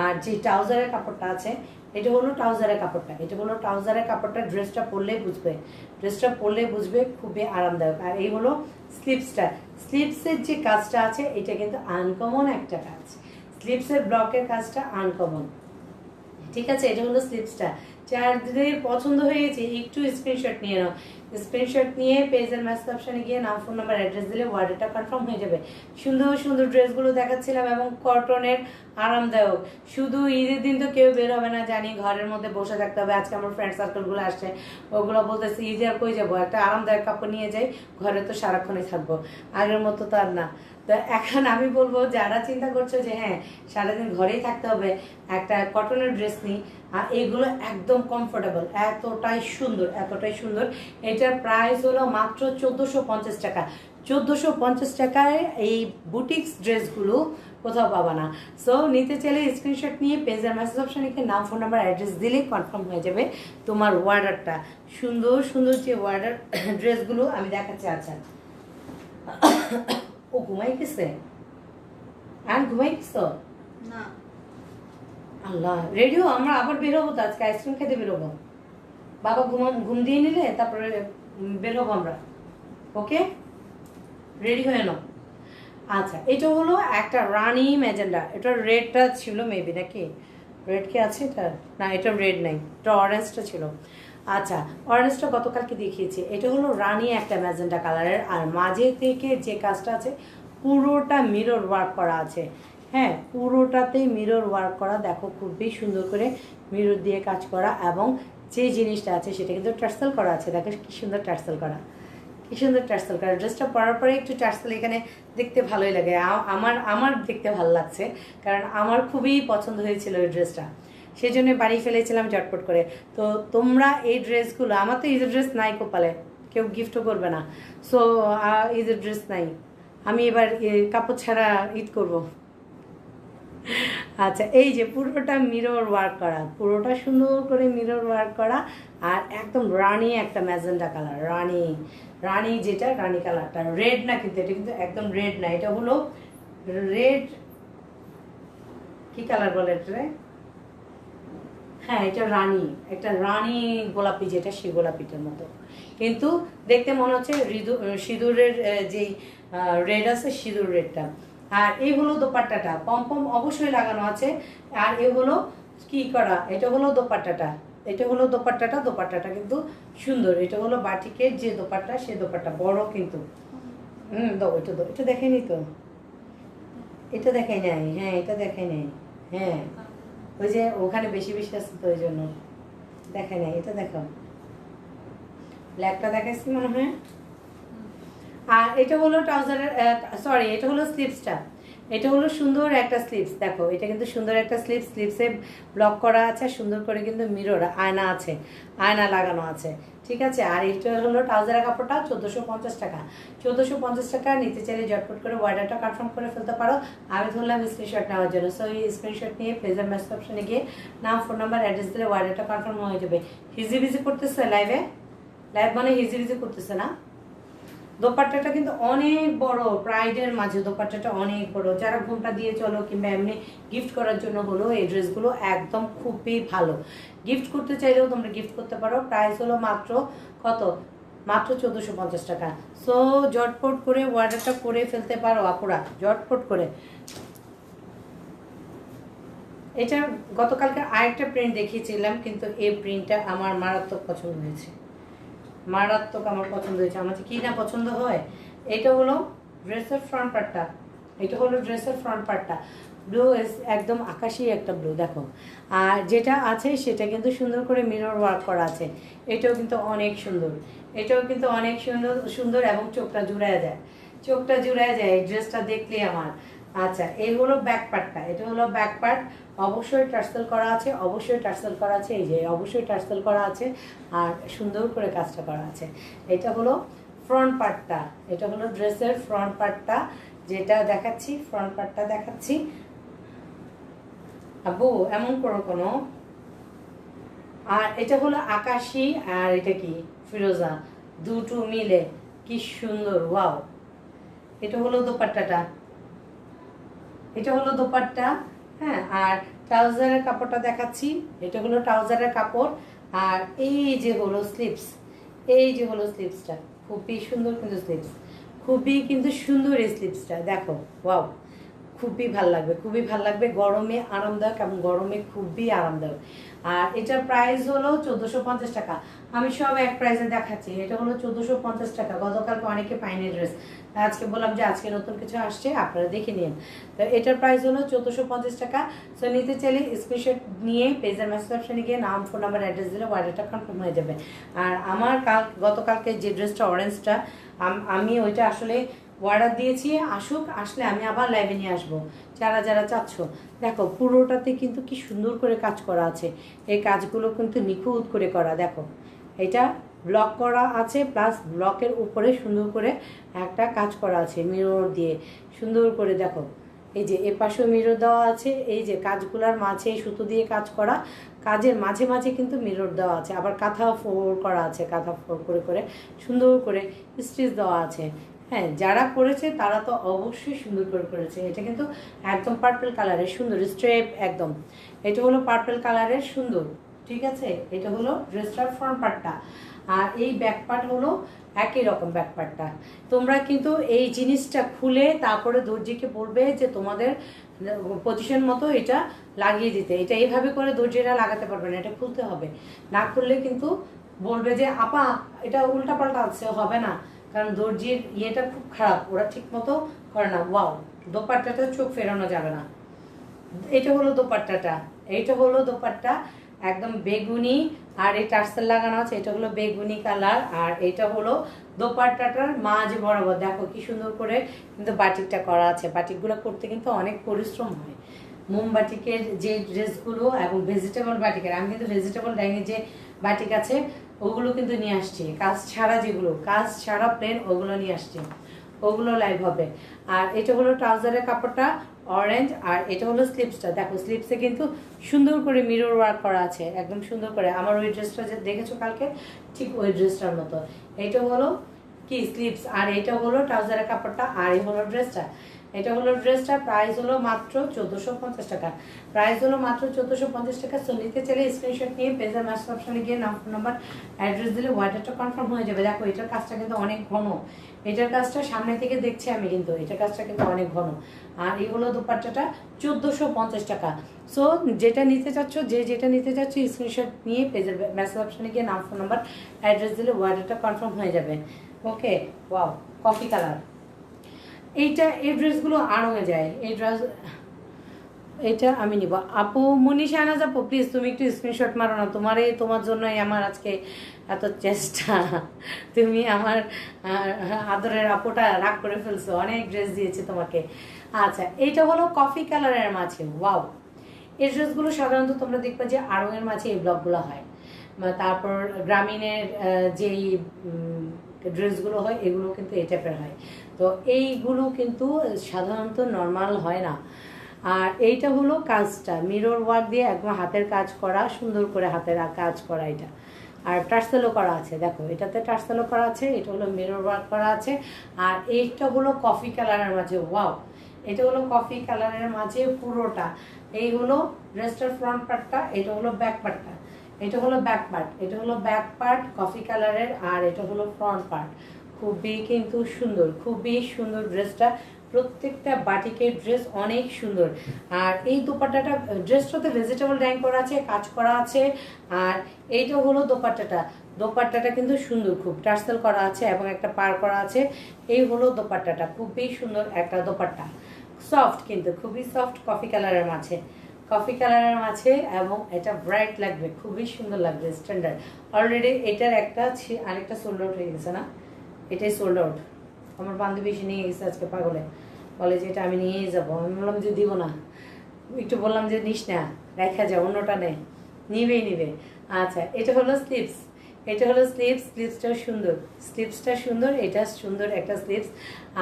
আর যে ট্রাউজারের কাপড়টা আছে, এটা হলো ট্রাউজারের কাপড়টা, এটা হলো ট্রাউজারের কাপড়টা। ড্রেসটা পরলেই বুঝবে, ড্রেসটা পরলেই বুঝবে, খুবই আরামদায়ক। আর এই হলো স্লিপসটা, স্লিপসের যে কাজটা আছে এটা কিন্তু আনকমন একটা কাজ, স্লিপসের ব্লকের কাজটা আনকমন, ঠিক আছে? এটা হলো স্লিপসটা। যাদের পছন্দ হয়ে গেছে একটু স্ক্রিনশট নিয়ে নাও, স্ক্রিনশট নিয়ে পেজের মেসেজ অপশানে গিয়ে নাম, ফোন নাম্বার, অ্যাড্রেস দিলে অর্ডারটা কনফার্ম হয়ে যাবে। সুন্দর সুন্দর ড্রেসগুলো দেখাচ্ছিলাম এবং কটনের, আরামদায়ক। শুধু ঈদের দিন তো কেউ বের হবে না জানি, ঘরের মধ্যে বসে থাকতে হবে। আজকে আমার ফ্রেন্ড সার্কেলগুলো আসছে, ওগুলো বলতেছে ঈদে আর কই যাবো, একটা আরামদায়ক কাপড় নিয়ে যাই, ঘরে তো সারাক্ষণই থাকবো, আগের মতো তো আর না। তো এখন আমি বলবো যারা চিন্তা করছো যে হ্যাঁ সারাদিন ঘরেই থাকতে হবে, একটা কটনের ড্রেস নিই, আর এগুলো একদম কমফোর্টেবল, এতটাই সুন্দর, এতটাই সুন্দর। এটার প্রাইস হলো মাত্র 1450 টাকা। 1450 টাকায় এই বুটিক্স ড্রেসগুলো কোথাও পাবা না। সো নিতে চাইলে স্ক্রিনশট নিয়ে পেজের মেসেজ অপশানে নাম, ফোন নাম্বার, অ্যাড্রেস দিলেই কনফার্ম হয়ে যাবে তোমার অর্ডারটা। সুন্দর সুন্দর যে অর্ডার ড্রেসগুলো আমি দেখাচ্ছি। আচ্ছা, ও ঘুমাই গেছে? আর ঘুমাই গেছো না? আল্লাহ, রেডিও আমরা আবার বেরোবো তো, আজকে আইসক্রিম খেতে বেরোবো। বাবা ঘুম দিয়ে নিলে তারপরে বেরোবো আমরা। ওকে, রেডি হয়ে নাও। আচ্ছা, এটা হলো একটা রানি ম্যাজেন্ডা, এটা রেডটা ছিল মেবি, নাকি রেড কি আছে এটা? না, এটা রেড নাই, এটা অরেঞ্জটা ছিল। আচ্ছা, অরেঞ্জটা গতকালকে দেখিয়েছি। এটা হলো রানি একটা ম্যাজেন্ডা কালারের, আর মাঝে থেকে যে কাজটা আছে পুরোটা মিরর ওয়ার্ক করা আছে। হ্যাঁ, পুরোটাতেই মিরর ওয়ার্ক করা, দেখো খুবই সুন্দর করে মিরর দিয়ে কাজ করা, এবং যে জিনিসটা আছে সেটা কিন্তু টার্সেল করা আছে। দেখো কি সুন্দর টার্সেল করা, কি সুন্দর টার্সেল করা। ড্রেসটা পরার পরে একটু টার্সেল এখানে দেখতে ভালোই লাগে, আমার দেখতে ভালো লাগছে, কারণ আমার খুবই পছন্দ হয়েছিল এই ড্রেসটা, সেই জন্য বাড়ি ফেলেছিলাম ঝটপট করে। তো তোমরা এই ড্রেসগুলো, আমার তো ঈদের ড্রেস নাই কপালে, কেউ গিফটও করবে না, সো ঈদের ড্রেস নাই, আমি এবার কাপড় ছাড়া ঈদ করব। আচ্ছা, এই যে পুরোটা মিরর ওয়ার্ক করা, পুরোটা সুন্দর করে মিরর ওয়ার্ক করা, আর একদম রানি একটা ম্যাজেন্ডা কালার, রানি রানি যেটা রানি কালারটা, রেড না কিন্তু, এটা কিন্তু একদম রেড না, এটা হলো রেড, কি কালার বলে এটা? হ্যাঁ, এটা রানি, একটা রানি গোলাপি যেটা, সেই গোলাপিটার মতো, কিন্তু দেখতে মনে হচ্ছে সিঁদুরের যেই রেড আছে, সিঁদুর রেডটা। আর এই হলো দোপাট্টাটা, পম অবশ্যই লাগানো আছে। আর এ হলো কি করা, এটা হলো দোপাট্টাটা, এটা হলো দোপাট্টাটা, দোপাট্টাটা কিন্তু সুন্দর। এটা হলো বাটিকের যে দোপাট্টা, সে দোপাট্টা বড় কিন্তু। দাও, এটা দাও, এটা দেখাইনি তো, এটা দেখাই নাই। হ্যাঁ, এটা দেখাই নাই। হ্যাঁ, ওই যে ওখানে বেশি বেশি আছে তো ওই জন্য দেখাই নাই। এটা দেখাও, ব্ল্যাকটা দেখাইছি মনে হয়। আর এটা হলো ট্রাউজারের, সরি, এটা হলো স্লিপসটা, এটা হলো সুন্দর একটা স্লিপস। দেখো এটা কিন্তু সুন্দর একটা স্লিপস, স্লিপসে ব্লক করা আছে, সুন্দর করে কিন্তু মিরর আয়না আছে, আয়না লাগানো আছে, ঠিক আছে। আর এটা হলো ট্রাউজারের কাপড়টা 1450 টাকা। 1450 টাকা নিতে চাইলে ঝটপট করে অর্ডারটা কনফার্ম করে ফেলতে পারো। আমি ধরলাম স্ক্রিনশট নেওয়ার জন্য, সো এই স্ক্রিনশট নিয়ে পেজের মেসেজ অপশনে গিয়ে নাম, ফোন নাম্বার, অ্যাড্রেস দিলে অর্ডারটা কনফার্ম হয়ে যাবে। হিজিবিজি করতেছে লাইভে, লাইভ মানে হিজিবিজি করতেছে না। দোপাট্টাটা কিন্তু অনেক বড়, প্রাইডের মাঝে দোপাট্টাটা অনেক বড়, যারা ঘুমটা দিয়ে চলো কিংবা এমনি গিফট করার জন্য হলো, এই ড্রেসগুলো একদম খুবই ভালো। গিফট করতে চাইলেও তোমরা গিফট করতে পারো। প্রাইস হলো মাত্র কত, মাত্র 1450 টাকা। সো ঝটপট করে অর্ডারটা করে ফেলতে পারো আপুরা, ঝটপট করে। এটা গতকালকে আরেকটা প্রিন্ট দেখিয়েছিলাম, কিন্তু এই প্রিন্টটা আমার মারাত্মক পছন্দ হয়েছে, মারাত্মক আমার পছন্দ হয়েছে। আমার কি না পছন্দ হয়। এটা হলো ড্রেসের ফ্রন্ট পার্টটা, এটা হলো ড্রেসের ফ্রন্ট পার্টটা, ব্লু, একদম আকাশি একটা ব্লু দেখো। আর যেটা আছে সেটা কিন্তু সুন্দর করে মিরর ওয়ার্ক করা আছে, এটাও কিন্তু অনেক সুন্দর, এটাও কিন্তু অনেক সুন্দর সুন্দর, এবং চোখটা জুড়ায় যায়, চোখটা জুড়ায় যায় এই ড্রেসটা দেখলে আমার। আচ্ছা, এই হলো ব্যাক পার্টটা, এটা হলো ব্যাক পার্ট, অবশ্যই টার্সেল করা আছে, অবশ্যই টার্সেল করা আছে, এই যে অবশ্যই টার্সেল করা আছে, আর সুন্দর করে কাজটা করা আছে। এটা হলো ফ্রন্ট পার্টটা, এটা হলো ড্রেসের ফ্রন্ট পার্টটা, যেটা দেখাচ্ছি, ফ্রন্ট পার্টটা দেখাচ্ছি। আব্বু এমন করো কোনো। আর এটা হলো আকাশি, আর এটা কি ফিরোজা, দুটো মিলে কি সুন্দর, ওয়াও। এটা হলো দোপাট্টাটা, এটা হলো দোপাট্টা। হ্যাঁ, আর ট্রাউজারের কাপড়টা দেখাচ্ছি, এটা হলো ট্রাউজারের কাপড়। আর এই যে হলো স্লিপস, এই যে হলো স্লিপসটা, খুবই সুন্দর কিন্তু স্লিপস, খুবই কিন্তু সুন্দর এই স্লিপসটা দেখো, ওয়াও, খুবই ভাল লাগবে, খুবই ভাল লাগবে, গরমে আরামদায়ক এবং গরমে খুবই আরামদায়ক। আর এটার প্রাইস হলো 1450 টাকা। আমি সব এক প্রাইসে দেখাচ্ছি। এটা হলো 1450 টাকা। গতকালকে অনেকে পাইনি ড্রেস, আজকে বললাম যে আজকে নতুন কিছু আসছে, আপনারা দেখে নিন। তো এটার প্রাইস হলো 1450 টাকা। সো নিতে চাইলে স্ক্রিনশট নিয়ে পেজের মেসেজ অপশনে গিয়ে নাম, ফোন নাম্বার, অ্যাড্রেস দিলে অর্ডারটা কনফার্ম হয়ে যাবে। আর আমার গতকালকে যে ড্রেসটা অরেঞ্জটা, আমি ওইটা আসলে অর্ডার দিয়েছি, আসলে আমি আবার লাইভে নিয়ে আসবো। যারা যারা চাচ্ছ, দেখো পুরোটাতে কিন্তু কি সুন্দর করে কাজ করা আছে। এই কাজগুলো কিন্তু নিখুঁত করে করা। দেখো এটা ব্লক করা আছে, প্লাস ব্লকের উপরে সুন্দর করে একটা কাজ করা আছে মিরর দিয়ে সুন্দর করে। দেখো এই যে এ পাশেও মিরর দেওয়া আছে, এই যে কাজগুলোর মাঝে সুতো দিয়ে কাজ করা, কাজের মাঝে মাঝে কিন্তু মিরর দেওয়া আছে, আবার কাঁথা ফোর করা আছে, কাঁথা ফোর করে করে সুন্দর করে স্টিচ দেওয়া আছে। হ্যাঁ, যারা করেছে তারা তো অবশ্যই সুন্দর করে করেছে। এটা কিন্তু একদম পার্পল কালারের সুন্দর স্ট্রেপ একদম। এটা হলো পার্পল কালারের সুন্দর, ঠিক আছে। এটা হলো ড্রেসটার ফ্রন্ট পার্টটা, আর এই ব্যাক পার্ট হলো একই রকম ব্যাক পার্টটা। তোমরা কিন্তু এই জিনিসটা খুলে তারপরে দর্জিকে বলবে যে তোমাদের পজিশন মতো এটা লাগিয়ে দিতে। এটা এইভাবে করে দর্জিরা লাগাতে পারবে না, এটা খুলতে হবে। না খুললে কিন্তু বলবে যে আপা এটা উল্টা পাল্টা আছে, হবে না, কারণ দর্জির ইয়েটা খুব খারাপ, ওরা ঠিক মতো করে না। ওয়াও, দোপাট্টাটা চোখ ফেরানো যাবে না। এটা হলো দোপাট্টাটা, এইটা হলো দোপাট্টা একদম বেগুনি, আর এই টার্সেল লাগানো আছে, এটা হলো বেগুনি কালার। আর এটা হলো দোপাট্টাটার মাঝ বরাবর দেখো কি সুন্দর করে কিন্তু বাটিকটা করা আছে। বাটিকগুলো করতে কিন্তু অনেক পরিশ্রম হয়। মোম বাটিকের যে ড্রেসগুলো এবং ভেজিটেবল বাটিকের, আমি কিন্তু ভেজিটেবল ডাইংয়ের যে বাটিক আছে ওগুলো কিন্তু নিয়ে আসছি, কাজ ছাড়া, যেগুলো কাজ ছাড়া প্লেন ওগুলো নিয়ে আসছি, ওগুলো লাইভ হবে। আর এটা হলো ট্রাউজারের কাপড়টা অরেঞ্জ, আর এটা হলো স্লিপসটা। দেখো স্লিপসে কিন্তু সুন্দর করে মিরর ওয়ার্ক করা আছে, একদম সুন্দর করে। আমার ওই ড্রেসটা যে দেখেছো কালকে, ঠিক ওই ড্রেসটার মতো। এটা হলো কি স্লিপস, আর এটা হলো ট্রাউজারের কাপড়টা, আর এই হলো ড্রেসটা। এটা হলো ড্রেসটা, প্রাইস হলো মাত্র 1450 টাকা। প্রাইস হলো মাত্র 1450 টাকা। সো নিতে চাইলে স্ক্রিনশট নিয়ে পেজের মেসেজ অপশনে গিয়ে নাম, ফোন নাম্বার, অ্যাড্রেস দিলে অর্ডারটা কনফার্ম হয়ে যাবে। দেখো এটার কাজটা কিন্তু অনেক ঘন, এটার কাজটা সামনে থেকে দেখছি আমি, কিন্তু এটার কাজটা কিন্তু অনেক ঘন। আর এই হলো দুপাট্টাটা 1450 টাকা। সো যেটা নিতে চাচ্ছ, যেটা নিতে চাচ্ছ স্ক্রিনশট নিয়ে পেজের মেসেজ অপশনে গিয়ে নাম, ফোন নাম্বার, অ্যাড্রেস দিলে অর্ডারটা কনফার্ম হয়ে যাবে। ওকে, ওয়াও, কফি কালার। এইটা এই ড্রেসগুলো আড়ঙে যায়, এই ড্রেস এটা আমি নিব। আপু মনীষা আনাজ আপু প্লিজ তুমি একটু স্ক্রিনশট মারো না, তোমার জন্যই আমার আজকে এত চেষ্টা। তুমি আমার আদরের আপুটা রাগ করে ফেলছো, অনেক ড্রেস দিয়েছি তোমাকে। আচ্ছা, এইটা হলো কফি কালারের মাঝে, ওয়াও। এই ড্রেসগুলো সাধারণত তোমরা দেখবে যে আড়ঙের মাঝে এই ব্লকগুলো হয়। তারপর গ্রামীণের যেই ড্রেসগুলো হয় এগুলো কিন্তু এই টাইপের হয়। তো এইগুলো কিন্তু সাধারণত নর্মাল হয় না। আর এইটা হলো কাজটা মিরর ওয়ার্ক দিয়ে একদম হাতের কাজ করা, সুন্দর করে হাতের কাজ করা এটা। আর টার্সেলও করা আছে, দেখো এটাতে টার্সেলও করা আছে, এটা হলো মিরর ওয়ার্ক করা আছে। আর এইটা হলো কফি কালারের মাঝে, ওয়াও, এটা হলো কফি কালারের মাঝে পুরোটা। এই হলো ড্রেসটার ফ্রন্ট পার্টটা, এটা হলো ব্যাক পার্টটা, এটা হলো ব্যাক পার্ট, এটা হলো ব্যাক পার্ট কফি কালারের, আর এটা হলো ফ্রন্ট পার্ট। খুবই কিন্তু সুন্দর, খুবই সুন্দর ড্রেসটা। প্রত্যেকটা বাটিকের ড্রেস অনেক সুন্দর। আর এই দোপাট্টাটা, ড্রেসটাতে ভেজিটেবল ডাইং করা আছে, কাজ করা আছে। আর এইটা হলো দোপাট্টাটা কিন্তু সুন্দর, খুব টার্সেল করা আছে এবং একটা পার করা আছে। এই হলো দোপাট্টাটা, খুবই সুন্দর একটা দোপাট্টা, সফট, কিন্তু খুবই সফট কফি কালারের মাঝে, কফি কালারের মাঝে, এবং এটা ব্রাইট লাগবে, খুবই সুন্দর লাগবে, স্ট্যান্ডার্ড। অলরেডি এটার আরেকটা সোল্ড আউট হয়ে গেছে না, এটাই সোল্ড আউট। আমার বান্ধবী এসে নিয়ে গেছে আজকে, পাগলে বলে যে এটা আমি নিয়েই যাবো। আমি বললাম যে দিব না, একটু বললাম যে নিস না, দেখা যায় অন্যটা নেই, নিবে। আচ্ছা, এটা হলো স্লিপস, এটা হলো স্লিপসটা সুন্দর, এটা সুন্দর একটা স্লিপস।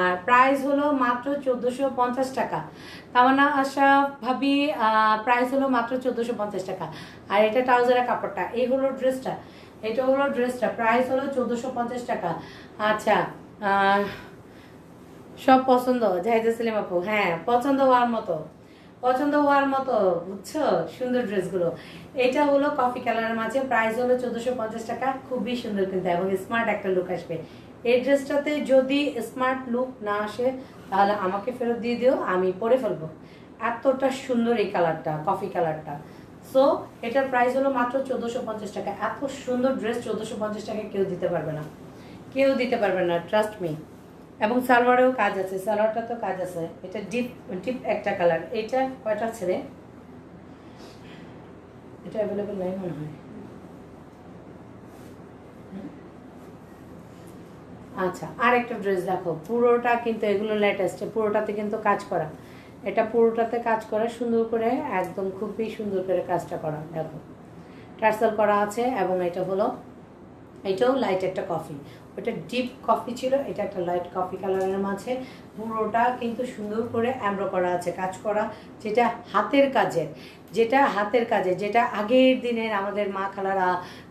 আর প্রাইস হলো মাত্র 1450 টাকা। তামান্না আশা ভাবি, প্রাইস হলো মাত্র 1450 টাকা। আর এটা ট্রাউজারের কাপড়টা, এই হলো ড্রেসটা, এটা হলো ড্রেসটা, প্রাইস হলো 1450 টাকা। আচ্ছা, সব পছন্দ জাহিদা সেলিম আপু, হ্যাঁ পছন্দ হওয়ার মতো, বুঝছো, সুন্দর ড্রেসগুলো। এটা হলো কফি কালারের মাঝে, প্রাইস হলো 1450 টাকা। খুবই সুন্দর কিন্তু, এবং স্মার্ট একটা লুক আসবে এই ড্রেসটাতে। যদি স্মার্ট লুক না আসে তাহলে আমাকে ফেরত দিয়ে দিও, আমি পরে ফেলবো। এতটা সুন্দর এই কালারটা, কফি কালারটা। সো এটার প্রাইস হলো মাত্র 1450 টাকা। এত সুন্দর ড্রেস 1450 টাকায় কেউ দিতে পারবে না, কেউ দিতে পারবে না, ট্রাস্ট মি। এবং সালোয়ারেও কাজ আছে, সালোয়ারটা তো কাজ আছে। এটা ডিপ ডিপ একটা কালার। এটা কয়টা ছেড়ে, এটা অ্যাভেলেবেল নাই মনে হয়। আচ্ছা, আর একটা ড্রেস দেখো, পুরোটা কিন্তু এগুলো লেটেস্ট, পুরোটাতে কিন্তু কাজ করা। এটা পুরোটাতে কাজ করা, সুন্দর করে একদম খুবই সুন্দর করে কাজটা করা। দেখো টার্সেল করা আছে। এবং এটা হলো, এটাও লাইট একটা কফি, ওটা ডিপ কফি ছিল, এটা একটা লাইট কফি কালারের মাঝে। পুরোটা কিন্তু সুন্দর করে এমব্রো করা আছে, কাজ করা, যেটা হাতের কাজের, যেটা হাতের কাজে, যেটা আগের দিনের আমাদের মা খালারা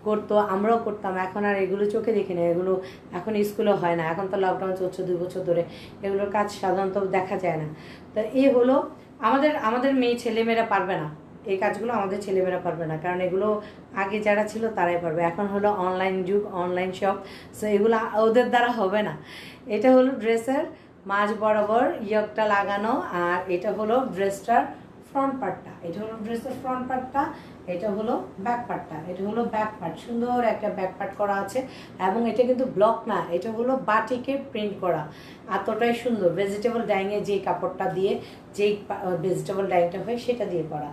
করতো, আমরাও করতাম। এখন আর এগুলো চোখে দেখি না, এগুলো এখন স্কুলে হয় না, এখন তো লকডাউন চলছে 2 বছর ধরে, এগুলোর কাজ সাধারণত দেখা যায় না। তো এ হলো আমাদের আমাদের মেয়ে ছেলেমেয়েরা পারবে না এই কাজগুলো, আমাদের ছেলেমেয়েরা পারবে না, কারণ এগুলো আগে যারা ছিল তারাই পারবে। এখন হলো অনলাইন যুগ, অনলাইন শপ, সো এগুলো ওদের দ্বারা হবে না। এটা হলো ড্রেসের মাঝ বরাবর ইয়কটা লাগানো, আর এটা হলো ড্রেসটার ফ্রন্ট পার্টটা, এটা হলো ড্রেসের ফ্রন্ট পার্টটা, এটা হলো ব্যাক পার্টটা, এটা হলো ব্যাক পার্ট। সুন্দর একটা ব্যাক পার্ট করা আছে, এবং এটা কিন্তু ব্লক না, এটা হলো বাটিকে প্রিন্ট করা। এতটাই সুন্দর, ভেজিটেবল ডাইংয়ে যেই কাপড়টা দিয়ে, যেই ভেজিটেবল ডাইংটা হয় সেটা দিয়ে করা।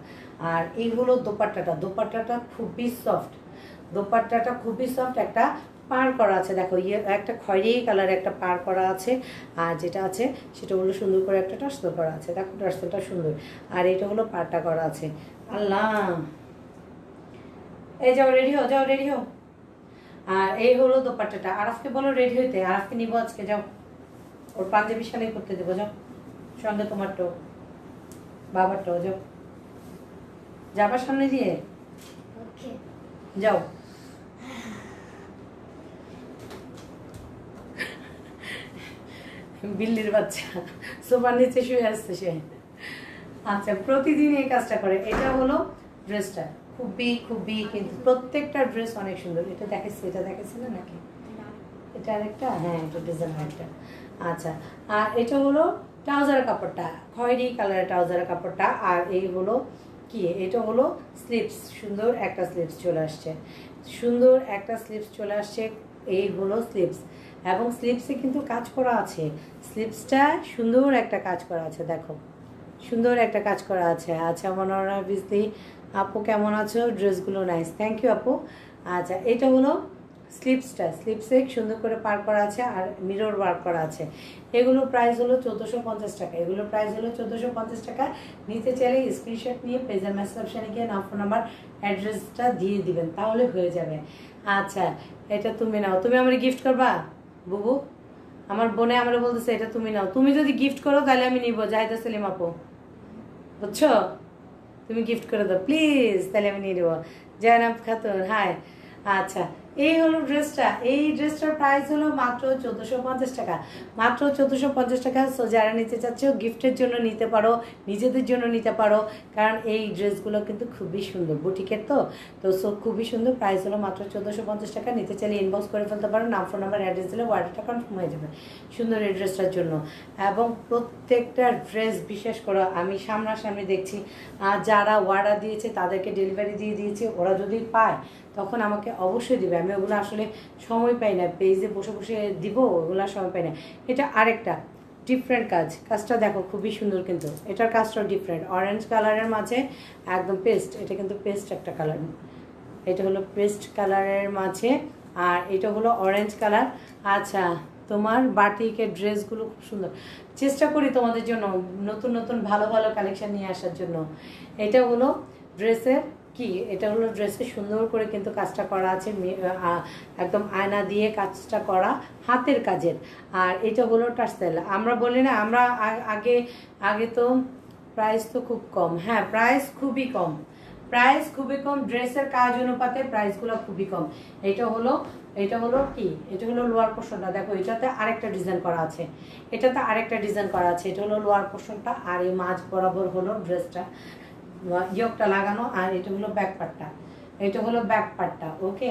আর এই হলো দোপাট্টাটা, দোপাট্টাটা খুবই সফট, দোপাট্টাটা খুবই সফট। একটা পার করা আছে, দেখো ইয়ে একটা খয়েরি কালার একটা পার করা আছে, আর যেটা আছে সেটা হলো সুন্দর করে একটা টার্সেল করা আছে। দেখো টার্সেলটা সুন্দর, আর এটা হলো পারটা করা আছে। আল্লাহ, এই যাও রেডি হও, যাও রেডি হও। আর এই হলো দোপাট্টাটা। আরফকে বলো রেডি হইতে, আরফকে নিবো আজকে, যাও ওর পাঞ্জাবি সেলাই করতে দেবো, যাও সঙ্গে তোমারটাও বাবারটাও, যাও যাবার সামনে দিয়ে যাও। বিল্লির বাচ্চা সোফার নিচে শুয়ে আসছে সে। আচ্ছা, প্রতিদিন এই কাজটা করে। এটা হলো ড্রেসটা, খুবই খুবই কিন্তু প্রত্যেকটা ড্রেস অনেক সুন্দর। এটা দেখেছি, এটা দেখেছিলে নাকি? এটা আরেকটা, হ্যাঁ এটা ডিজাইন একটা। আচ্ছা, আর এটা হলো ট্রাউজারের কাপড়টা, খয়েরি কালারের ট্রাউজারের কাপড়টা। আর এই হলো কি, এটা হলো স্লিপস, সুন্দর একটা স্লিপস চলে আসছে, সুন্দর একটা স্লিপস চলে আসছে। এই হলো স্লিপস, এবং স্লিপসে কিন্তু কাজ করা আছে, স্লিপসটা সুন্দর একটা কাজ করা আছে, দেখো সুন্দর একটা কাজ করা আছে। আচ্ছা মনোরা বিজলি আপু কেমন আছো? ড্রেসগুলো নাইস, থ্যাংক ইউ আপু। আচ্ছা, এটা হলো স্লিপসটা, স্লিপসে সুন্দর করে পার করা আছে, আর মিরর ওয়ার্ক করা আছে। এগুলো প্রাইস হলো 1450 টাকা, এগুলো প্রাইস হলো 1450 টাকা। নিতে চাইলে স্ক্রিনশট নিয়ে পেজের মেসেজ অপশানে গিয়ে নাম, ফোন নাম্বার, অ্যাড্রেসটা দিয়ে দিবেন, তাহলে হয়ে যাবে। আচ্ছা, এটা তুমি নাও, তুমি আমার গিফট করবা বুবু? আমার বোনে আমরা বলতেছে এটা তুমি নাও, তুমি যদি গিফট করো তাহলে আমি নিবো। জাহিদা সেলিম আপু, বুঝছো? তুমি গিফট করে দাও প্লিজ, তাহলে আমি নিয়ে নেবো। জয়নাব খাতুন, হাই। আচ্ছা, এই হলো ড্রেসটা, এই ড্রেসটার প্রাইস হলো মাত্র 1450 টাকা, মাত্র 1450 টাকা। সো যারা নিতে চাচ্ছ গিফটের জন্য নিতে পারো, নিজেদের জন্য নিতে পারো, কারণ এই ড্রেসগুলো কিন্তু খুবই সুন্দর, বুটিকের তো তো সো খুবই সুন্দর। প্রাইস হলো মাত্র 1450 টাকা। নিতে চাইলে ইনবক্স করে ফেলতে পারো, নাম, ফোন নাম্বার, অ্যাড্রেস দিলে অর্ডারটা কনফার্ম হয়ে যাবে সুন্দর এই ড্রেসটার জন্য। এবং প্রত্যেকটা ড্রেস বিশেষ করে আমি সামনাসামনি দেখছি, যারা অর্ডার দিয়েছে তাদেরকে ডেলিভারি দিয়ে দিয়েছে, ওরা যদি পায় তখন আমাকে অবশ্যই দিবে। আমি ওগুলো আসলে সময় পাই না, পেজে বসে বসে দিব, ওগুলো সময় পাই না। এটা আরেকটা ডিফারেন্ট কাজ, কাজটা দেখো খুবই সুন্দর, কিন্তু এটার কাজটাও ডিফারেন্ট, অরেঞ্জ কালারের মাঝে একদম পেস্ট, এটা কিন্তু পেস্ট একটা কালার, এটা হলো পেস্ট কালারের মাঝে, আর এটা হলো অরেঞ্জ কালার। আচ্ছা, তোমার বাটিকের ড্রেসগুলো খুব সুন্দর, চেষ্টা করি তোমাদের জন্য নতুন নতুন ভালো ভালো কালেকশন নিয়ে আসার জন্য। এটা হলো ড্রেসের কি, এটা হলো ড্রেসে সুন্দর করে কিন্তু কাজটা করা আছে, একদম আয়না দিয়ে কাজটা করা, হাতের কাজের। আর এটা হলো টার্সেল, আমরা বলি না, আমরা আগে আগে তো প্রাইস তো খুব কম, হ্যাঁ প্রাইস খুবই কম, প্রাইস খুবই কম, ড্রেসের কাজ অনুপাতে প্রাইসগুলো খুবই কম। এটা হলো কি, এটা হলো লোয়ার পোর্শনটা, দেখো এটাতে আরেকটা ডিজাইন করা আছে, এটাতে আরেকটা ডিজাইন করা আছে। এটা হলো লোয়ার পোর্শনটা, আর এই মাঝ বরাবর হলো ড্রেসটা ইয়কটা লাগানো, আর এটা হলো ব্যাক পার্টটা, এটা হলো ব্যাক পার্টটা, ওকে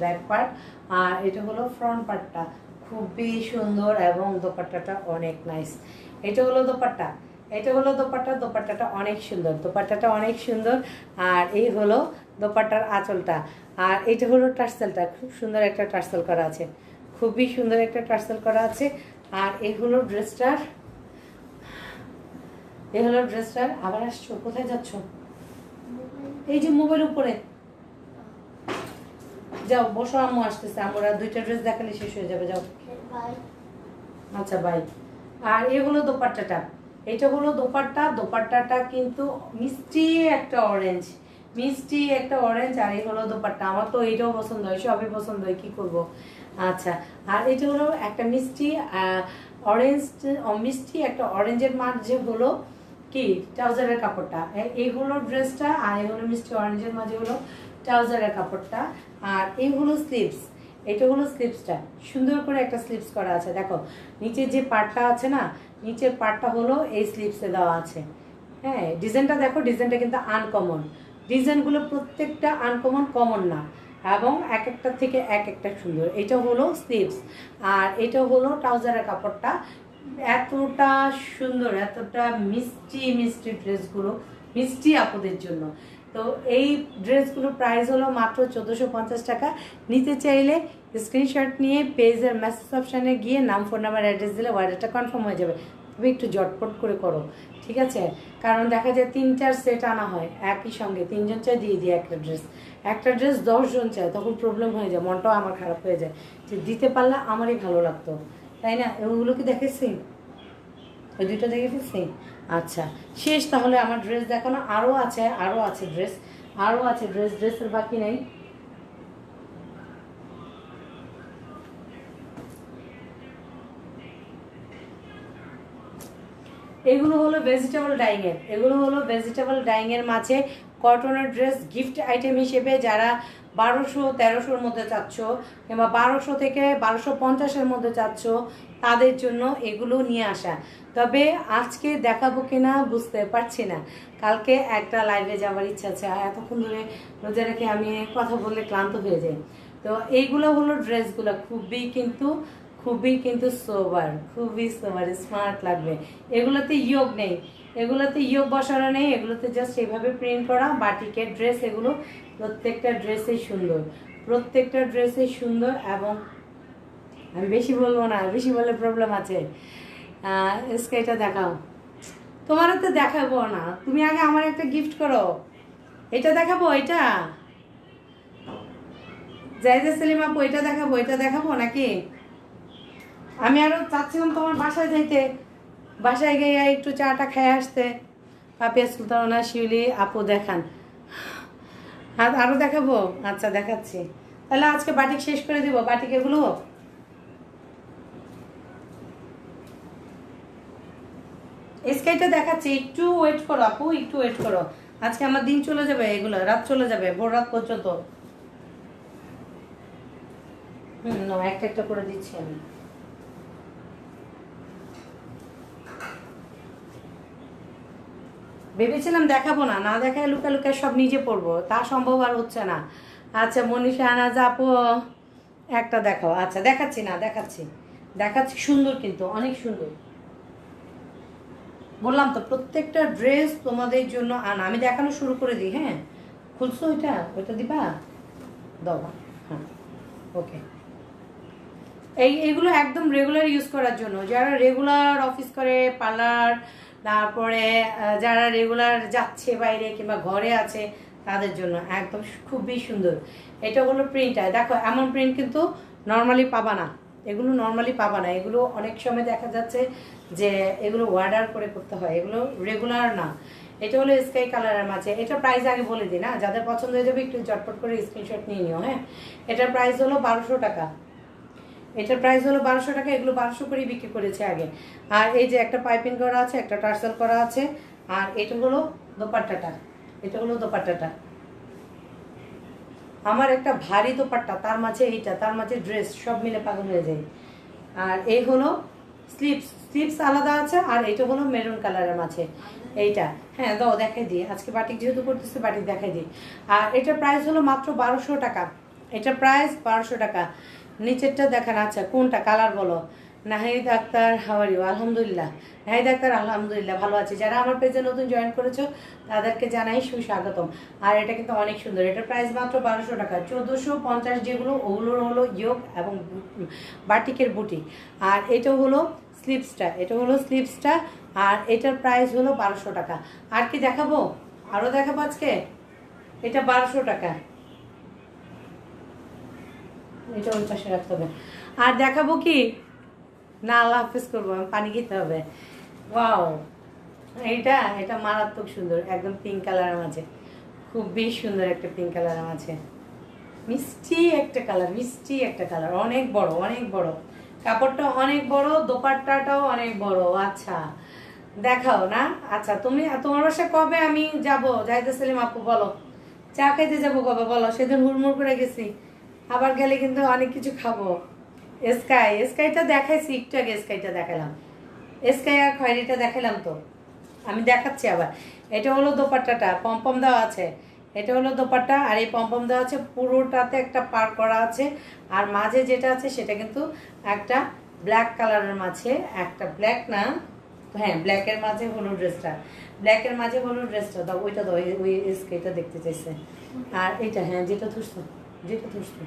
ব্যাক পার্ট। আর এটা হলো ফ্রন্ট পার্টটা, খুবই সুন্দর, এবং দোপাট্টাটা অনেক নাইস। এটা হলো দোপাট্টা, এটা হলো দোপাট্টা, দোপাট্টাটা অনেক সুন্দর, দোপাট্টাটা অনেক সুন্দর। আর এই হলো দোপাট্টার আঁচলটা। আর এটা হলো টার্সেলটা, খুব সুন্দর একটা টার্সেল করা আছে, খুবই সুন্দর একটা টার্সেল করা আছে। আর এই হলো ড্রেসটার, এই হলো ড্রেসটার। আবার আসছো, কোথায় যাচ্ছ? এই যে মোবাইল উপরে যাও, বসো, আম্মু আসতেছে, আমরা 2টা ড্রেস দেখালে শেষ হয়ে যাবে, যাও। আচ্ছা বাই। আর এই হলো দোপাট্টাটা, এটা হলো দোপাট্টা, দোপাট্টাটা কিন্তু মিষ্টি একটা অরেঞ্জ, মিষ্টি একটা অরেঞ্জ। আর এই হলো দোপাট্টা, আমার তো এইটাও পছন্দ হয়, সবই পছন্দ হয়, কি করব। আচ্ছা, আর এটা হলো একটা মিষ্টি অরেঞ্জ, মিষ্টি একটা অরেঞ্জের মাঝে হলো কি ট্রাউজারের কাপড়টা, এই হলো ড্রেসটা। আর এই হলো মিষ্টি অরেঞ্জের মাঝে হলো ট্রাউজারের কাপড়টা। আর এই হলো স্লিভস, এটা হলো স্লিভসটা, সুন্দর করে একটা স্লিভস করা আছে। দেখো নিচের যে পার্টটা আছে না, নিচের পার্টটা হলো এই স্লিভসে দেওয়া আছে। হ্যাঁ, ডিজাইনটা দেখো, ডিজাইনটা কিন্তু আনকমন, ডিজাইনগুলো প্রত্যেকটা আনকমন, কমন না, এবং এক একটা থেকে এক একটা সুন্দর। এটা হলো স্লিভস, আর এটা হলো ট্রাউজারের কাপড়টা। এতটা সুন্দর, এতটা মিষ্টি মিষ্টি ড্রেসগুলো, মিষ্টি আপুদের জন্য। তো এই ড্রেসগুলোর প্রাইস হলো মাত্র 1450 টাকা। নিতে চাইলে স্ক্রিনশট নিয়ে পেজের মেসেজ অপশানে গিয়ে নাম, ফোন নাম্বার, অ্যাড্রেস দিলে অর্ডারটা কনফার্ম হয়ে যাবে। তবে একটু জটপট করে করো, ঠিক আছে? কারণ দেখা যায় 3-4 সেট আনা হয় একই সঙ্গে, 3জন চাই দিয়ে দিয়ে একটা ড্রেস 10 জন চায়, তখন প্রবলেম হয়ে যায়, মনটাও আমার খারাপ হয়ে যায় যে দিতে পারলে আমারই ভালো লাগতো, তাই না? ওগুলো কি দেখেছি, ওই 2টা দেখে ফেলছি। আচ্ছা শেষ তাহলে আমার ড্রেস দেখানো, আরও আছে, আরও আছে ড্রেস, আরও আছে ড্রেস, ড্রেসের বাকি নেই। এগুলো হলো ভেজিটেবল ডাইংয়ের, এগুলো হলো ভেজিটেবল ডাইংয়ের মাঝে কটনের ড্রেস, গিফট আইটেম হিসেবে যারা 1200-1300-র মধ্যে চাচ্ছ, কিংবা 1200 থেকে 1250-এর মধ্যে চাচ্ছ, তাদের জন্য এগুলো নিয়ে আসা। তবে আজকে দেখাবো কিনা বুঝতে পারছি না, কালকে একটা লাইভে যাওয়ার ইচ্ছা আছে। এতক্ষণ ধরে রোজা রেখে আমি কথা বললে ক্লান্ত হয়ে যাই। তো এইগুলো হলো ড্রেসগুলো, খুবই কিন্তু সোবার, খুবই সোবার, স্মার্ট লাগবে। এগুলোতে ইয়োগ নেই, এগুলোতে ইয়োগ বসানো নেই, এগুলোতে জাস্ট এইভাবে প্রিন্ট করা বাটিকের ড্রেস। এগুলো প্রত্যেকটা ড্রেসই সুন্দর, প্রত্যেকটা ড্রেসই সুন্দর। এবং আমি বেশি বলবো না, বেশি বললে প্রবলেম আছে। স্কাইটা দেখাও, তোমারও তো দেখাবো না, তুমি আগে আমার একটা গিফট করো। এটা দেখাবো, এটা জাহিদা সেলিম আপু, এটা দেখাবো, এটা দেখাবো নাকি? আমি আরো চাচ্ছিলাম তোমার বাসায় যাইতে, বাসায় গিয়ে একটু চাটা খেয়ে আসতে। পাপিয়া সুলতানা, শিউলি আপু দেখান, আর আরো দেখাবো? আচ্ছা দেখাচ্ছি, তাহলে আজকে বাটিক শেষ করে দিব, বাটিক এগুলো। স্কাইটা দেখাচ্ছি, একটু ওয়েট করো আপু, একটু ওয়েট করো। আজকে আমার দিন চলে যাবে, এগুলো রাত চলে যাবে, ভোর রাত পর্যন্ত। একটা একটা করে দিচ্ছি আমি। ভেবেছিলাম দেখাবো না, না দেখায় লুকা লুকায় সব নিজে পড়বো, তা সম্ভব আর হচ্ছে না। আচ্ছা মনীষা আনাজ আপু একটা দেখাও। আচ্ছা দেখাচ্ছি, না দেখাচ্ছি, দেখাচ্ছি, সুন্দর কিন্তু অনেক সুন্দর। বললাম তো প্রত্যেকটা ড্রেস তোমাদের জন্য আনা। আমি দেখানো শুরু করে দিই, হ্যাঁ? খুলছো ওইটা দিবা, দাও, হ্যাঁ ওকে। এইগুলো একদম রেগুলার ইউজ করার জন্য, যারা রেগুলার অফিস করে, পার্লার, তারপরে যারা রেগুলার যাচ্ছে বাইরে কিংবা ঘরে আছে, তাদের জন্য একদম খুবই সুন্দর। এটা হলো প্রিন্টটা, দেখো এমন প্রিন্ট কিন্তু নর্মালি পাবা না, এগুলো নর্মালি পাবা না। এগুলো অনেক সময় দেখা যাচ্ছে যে এগুলো অর্ডার করে করতে হয়, এগুলো রেগুলার না। এটা হলো স্কাই কালারের মাঝে। এটা প্রাইস আগে বলে দিই না, যাদের পছন্দ হয়ে যাবে একটু চটপট করে স্ক্রিনশট নিয়ে নিও, হ্যাঁ? এটার প্রাইস হলো 1200 টাকা, এটার প্রাইস হলো 1200 টাকা। এগুলো 1200 করেই বিক্রি করেছে আগে। আর এই যে একটা পাইপিং করা আছে, একটা টার্সেল করা আছে। আর এটা হলো দোপাট্টাটা, এটা হলো দোপাট্টাটা। আমার একটা ভারী দোপাট্টা, তার মাঝে এইটা, তার মাঝে ড্রেস, সব মিলে পাগল হয়ে যায়। আর এই হলো স্লিপস, স্লিপস আলাদা আছে। আর এটা হলো মেরুন কালারের মাঝে এইটা। হ্যাঁ দাও দেখাই দিই, আজকে বাটিক যেহেতু করতেছে বাটিক দেখাই দিই। আর এটার প্রাইস হলো মাত্র 1200 টাকা, এটার প্রাইস 1200 টাকা। নিচেরটা দেখান, আচ্ছা কোনটা কালার বলো? Nahid Akter, how are you? আলহামদুলিল্লাহ। নাহিদ আক্তার, আলহামদুলিল্লাহ ভালো আছে। যারা আমার পেজে নতুন জয়েন করেছো তাদেরকে জানাই সুস্বাগতম। আর এটা কিন্তু অনেক সুন্দর, এটার প্রাইস মাত্র 1200 টাকা। 1450 যেগুলো ওগুলোর হলো ইয়োগ এবং বাটিকের বুটি। আর এটা হলো স্লিপসটা, এটা হলো স্লিপসটা। আর এটার প্রাইস হলো 1200 টাকা। আর কি দেখাবো? আরও দেখাবো আজকে। এটা 1200 টাকা। এটা ওই পাশে রাখতে হবে। আর দেখাবো কি না, আল্লাহ হাফিজ করবো, আমি পানি খেতে হবে। ওয়াও, এটা এটা মারাত্মক সুন্দর, একদম পিঙ্ক কালারের মাঝে, খুবই সুন্দর একটা পিঙ্ক কালারের মাঝে, মিষ্টি একটা কালার, মিষ্টি একটা কালার, অনেক বড়, অনেক বড় কাপড়টা, অনেক বড়, দোপাট্টাটাও অনেক বড়। আচ্ছা দেখাও না। আচ্ছা তুমি তোমার বাসায় কবে আমি যাব? যাইতেছিলাম আপু, বলো চা খাইতে যাবো কবে বলো? সেদিন হুড়মুড় করে গেছি, আবার গেলে কিন্তু অনেক কিছু খাবো। স্কাই, স্কাইটা দেখাইছি একটু আগে, স্কাইটা দেখালাম, স্কাই আর খয়েরিটা দেখালাম তো, আমি দেখাচ্ছি আবার। এটা হলো দোপাট্টাটা, পম্পম দেওয়া আছে, এটা হলো দোপাট্টা। আর এই পম্পম দেওয়া আছে, পুরোটাতে একটা পার করা আছে। আর মাঝে যেটা আছে সেটা কিন্তু একটা ব্ল্যাক কালারের মাঝে, একটা ব্ল্যাক না, হ্যাঁ ব্ল্যাকের মাঝে হলুদ ড্রেসটা, ব্ল্যাকের মাঝে হলুদ ড্রেসটা দাও, ওইটা দাও, ওই স্কাইটা দেখতে চাইছে। আর এইটা, হ্যাঁ যেটা ধরছো, যেটা ধরছো,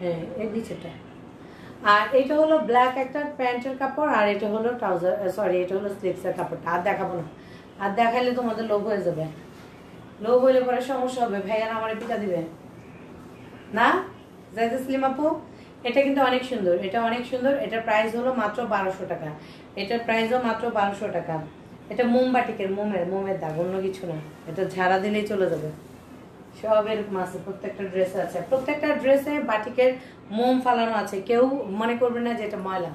হ্যাঁ এই নিচেটা। আর এটা হলো ব্ল্যাক একটা প্যান্টের কাপড়, আর এটা হলো ট্রাউজার, সরি এটা হলো স্লিপসের কাপড়টা। আর দেখাবো না, আর দেখাইলে তোমাদের লোভ হয়ে যাবে, লোভ হইলে পরে সমস্যা হবে, ভাইয়ারা আমার পিঠা দিবে না। যাইতে স্লিম আপু, এটা কিন্তু অনেক সুন্দর, এটা অনেক সুন্দর। এটার প্রাইস হলো মাত্র 1200 টাকা, এটার প্রাইসও মাত্র 1200 টাকা। এটা মোমবাটিকের, মোমের দাগ, অন্য কিছু না। এটা ঝাড়া দিলেই চলে যাবে। সব এরকম আছে, প্রত্যেকটা ড্রেসে আছে, প্রত্যেকটা ড্রেসে বাটিকের মোম ফালানো আছে, কেউ মনে করবে না যে এটা ময়লা।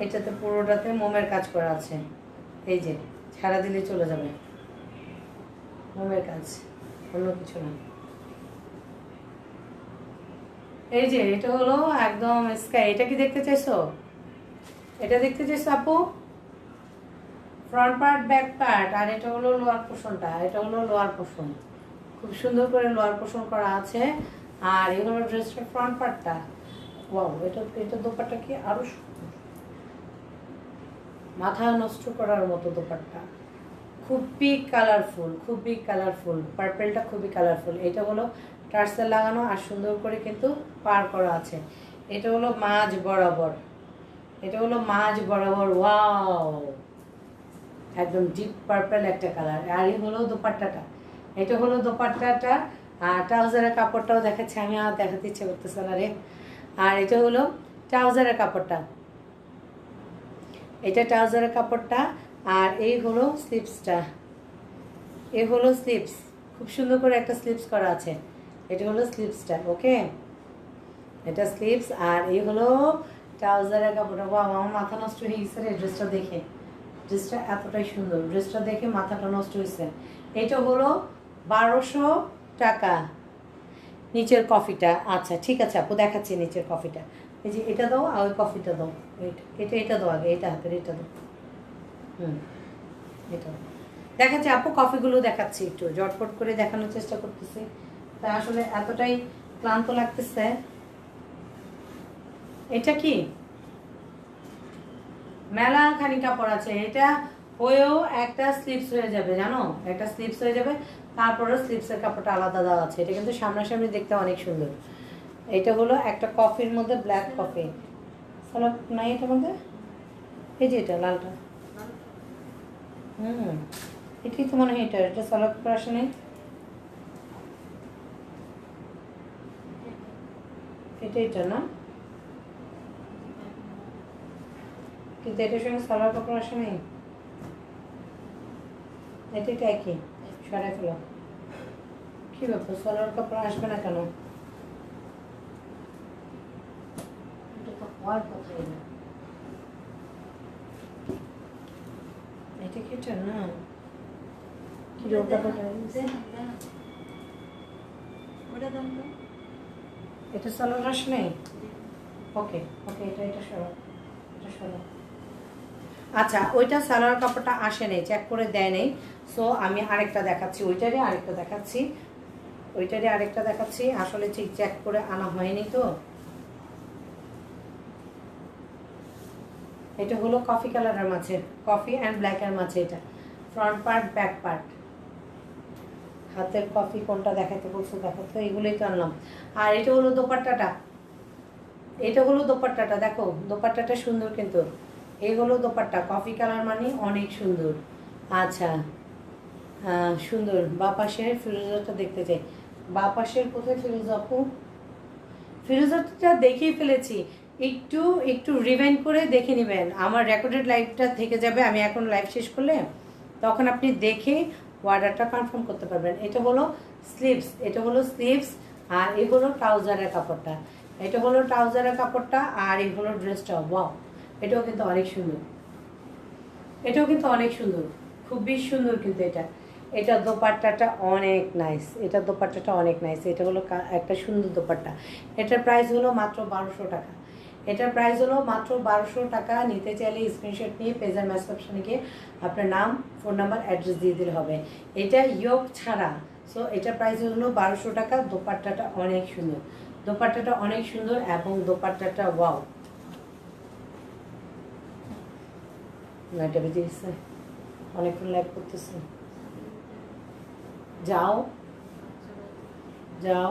এটাতে পুরোটাতে মোমের কাজ করা আছে, এই যে ছাড়া দিলে চলে যাবে, মোমের কাজ, অন্য কিছু না। এই যে এটা হলো একদম স্কাই। এটা কি দেখতে চাইছো? এটা দেখতে চাইছো আপু? ফ্রন্ট পার্ট, ব্যাক পার্ট, আর এটা হলো লোয়ার পোর্শনটা, এটা হলো লোয়ার পোর্শন, খুব সুন্দর করে লোয়ার পোর্শন করা আছে। আর এই হলো ড্রেসটার ফ্রন্ট পার্টটা। ওয়াও, এটা এটা দোপাট্টা কি আরো সুন্দর, মাথা নষ্ট করার মতো দোপাট্টা, খুবই কালারফুল, খুবই কালারফুল, পার্পেলটা খুবই কালারফুল। এটা হলো টার্সেল লাগানো আর সুন্দর করে কিন্তু পার করা আছে। এটা হলো মাঝ বরাবর, এটা হলো মাঝ বরাবর। ওয়াও, একদম ডিপ পার্পল একটা কালার। আর এই হলো দোপাট্টাটা, এটা হলো দোপাট্টাটা। আর ট্রাউজারের কাপড়টাও দেখাচ্ছে, আমি আর দেখাতে ইচ্ছে করতেছে না রে। আর এটা হলো ট্রাউজারের কাপড়টা, এটা ট্রাউজারের কাপড়টা। আর এই হলো স্লিপসটা, এই হলো স্লিপস, খুব সুন্দর করে একটা স্লিপস করা আছে, এটা হলো স্লিপসটা। ওকে, এটা স্লিপস। আর এই হলো ট্রাউজারের কাপড়টা। বাবা, আমার মাথা নষ্ট হয়ে গেছে রে ড্রেসটা দেখে, ড্রেসটা এতটাই সুন্দর, ড্রেসটা দেখে মাথাটা নষ্ট হয়েছে। এটা হলো 1200 টাকা। নিচের কফিটা, আচ্ছা ঠিক আছে আপু দেখাচ্ছি নিচের কফিটা। এই যে এটা দাও, আর ওই কফিটা দাও, এটা এটা দাও আগে, এটা হাতের এটা দাও। এটা দেখাচ্ছি আপু, কফিগুলো দেখাচ্ছি, একটু জটপট করে দেখানোর চেষ্টা করতেছি, তা আসলে এতটাই ক্লান্ত লাগতেছে। এটা কি মেলা খানি কাপড় আছে, এটা হয়েও একটা স্লিপস হয়ে যাবে, জানো, একটা স্লিপস হয়ে যাবে। তারপরে স্লিপসের কাপড়টা আলাদা দেওয়া আছে। এটা কিন্তু সামনাসামনি দেখতে অনেক সুন্দর। এটা হলো একটা কফির মধ্যে, ব্ল্যাক কফি সালাদ নাই এটার মধ্যে, এই যে এটা লালটা, এটাই তো মনে হয়, এটা এটা সালাদ করে আসে নেই, এটা এটা না, কিন্তু এটার সঙ্গে সালোয়ার কাপড় আসে নেই, এটা এটা একই, সরাই ফেলো। কি ব্যাপার, সালোয়ার কাপড় আসবে না কেন? এটা তো হওয়ার কথাই না, এটা কি এটা না, কি রোগ কাপড়টা এটা সালোয়ার আসে নেই। ওকে ওকে, এটা এটা সরো, এটা সরো। আচ্ছা, ওইটা সালোয়ার কাপড়টা আসে নেই, চেক করে দেয় নেই। সো আমি আরেকটা দেখাচ্ছি, ওইটারই আরেকটা দেখাচ্ছি, ওইটারই আরেকটা দেখাচ্ছি। আসলে ঠিক চেক করে আনা হয়নি তো, এটা হলো কফি কালারের মাঝে, কফি অ্যান্ড ব্ল্যাকের মাঝে। এটা ফ্রন্ট পার্ট, ব্যাক পার্ট, হাতের কফি কোনটা দেখাতে বলছো দেখাতো, এগুলোই তো আনলাম। আর এটা হলো দোপাট্টাটা, এটা হলো দোপাট্টাটা, দেখো দোপাট্টাটা সুন্দর কিন্তু। এই হলো দোপাট্টা, কফি কালার মানে অনেক সুন্দর। আচ্ছা সুন্দর। বা পাশের ফিরোজাটা দেখতে চাই, বা পাশের কোথায় ফিরোজা আপু? ফিরোজাটা দেখিয়ে ফেলেছি, একটু একটু রিভাইন্ড করে দেখে নেবেন, আমার রেকর্ডেড লাইভটা থেকে যাবে। আমি এখন লাইভ শেষ করলে তখন আপনি দেখে অর্ডারটা কনফার্ম করতে পারবেন। এটা হলো স্লিভস, এটা হলো স্লিভস, আর এই হলো ট্রাউজারের কাপড়টা। এটা হলো ট্রাউজারের কাপড়টা, আর এই হলো ড্রেসটা। ওয়াও, এটাও কিন্তু অনেক সুন্দর, এটাও কিন্তু অনেক সুন্দর, খুবই সুন্দর কিন্তু এটা। এটা দোপাট্টাটা অনেক নাইস, এটা দোপাট্টাটা অনেক নাইস। এটা হলো একটা সুন্দর দোপাট্টা। এটার প্রাইস হলো মাত্র 1200 টাকা। এটার প্রাইস হলো মাত্র 1200 টাকা। নিতে চাইলে স্ক্রিনশট নিয়ে পেজের মেসেজ অপশনে গিয়ে আপনার নাম, ফোন নাম্বার, অ্যাড্রেস দিয়ে দিলে হবে। এটা ইয়োগ ছাড়া। সো এটার প্রাইস হলো 1200 টাকা। দোপাট্টাটা অনেক সুন্দর, দোপাট্টাটা অনেক সুন্দর, এবং দোপাট্টাটা ওয়াও। লাইটটা বেজে গেছে, অনেকক্ষণ লাইভ করতেছে। যাও যাও,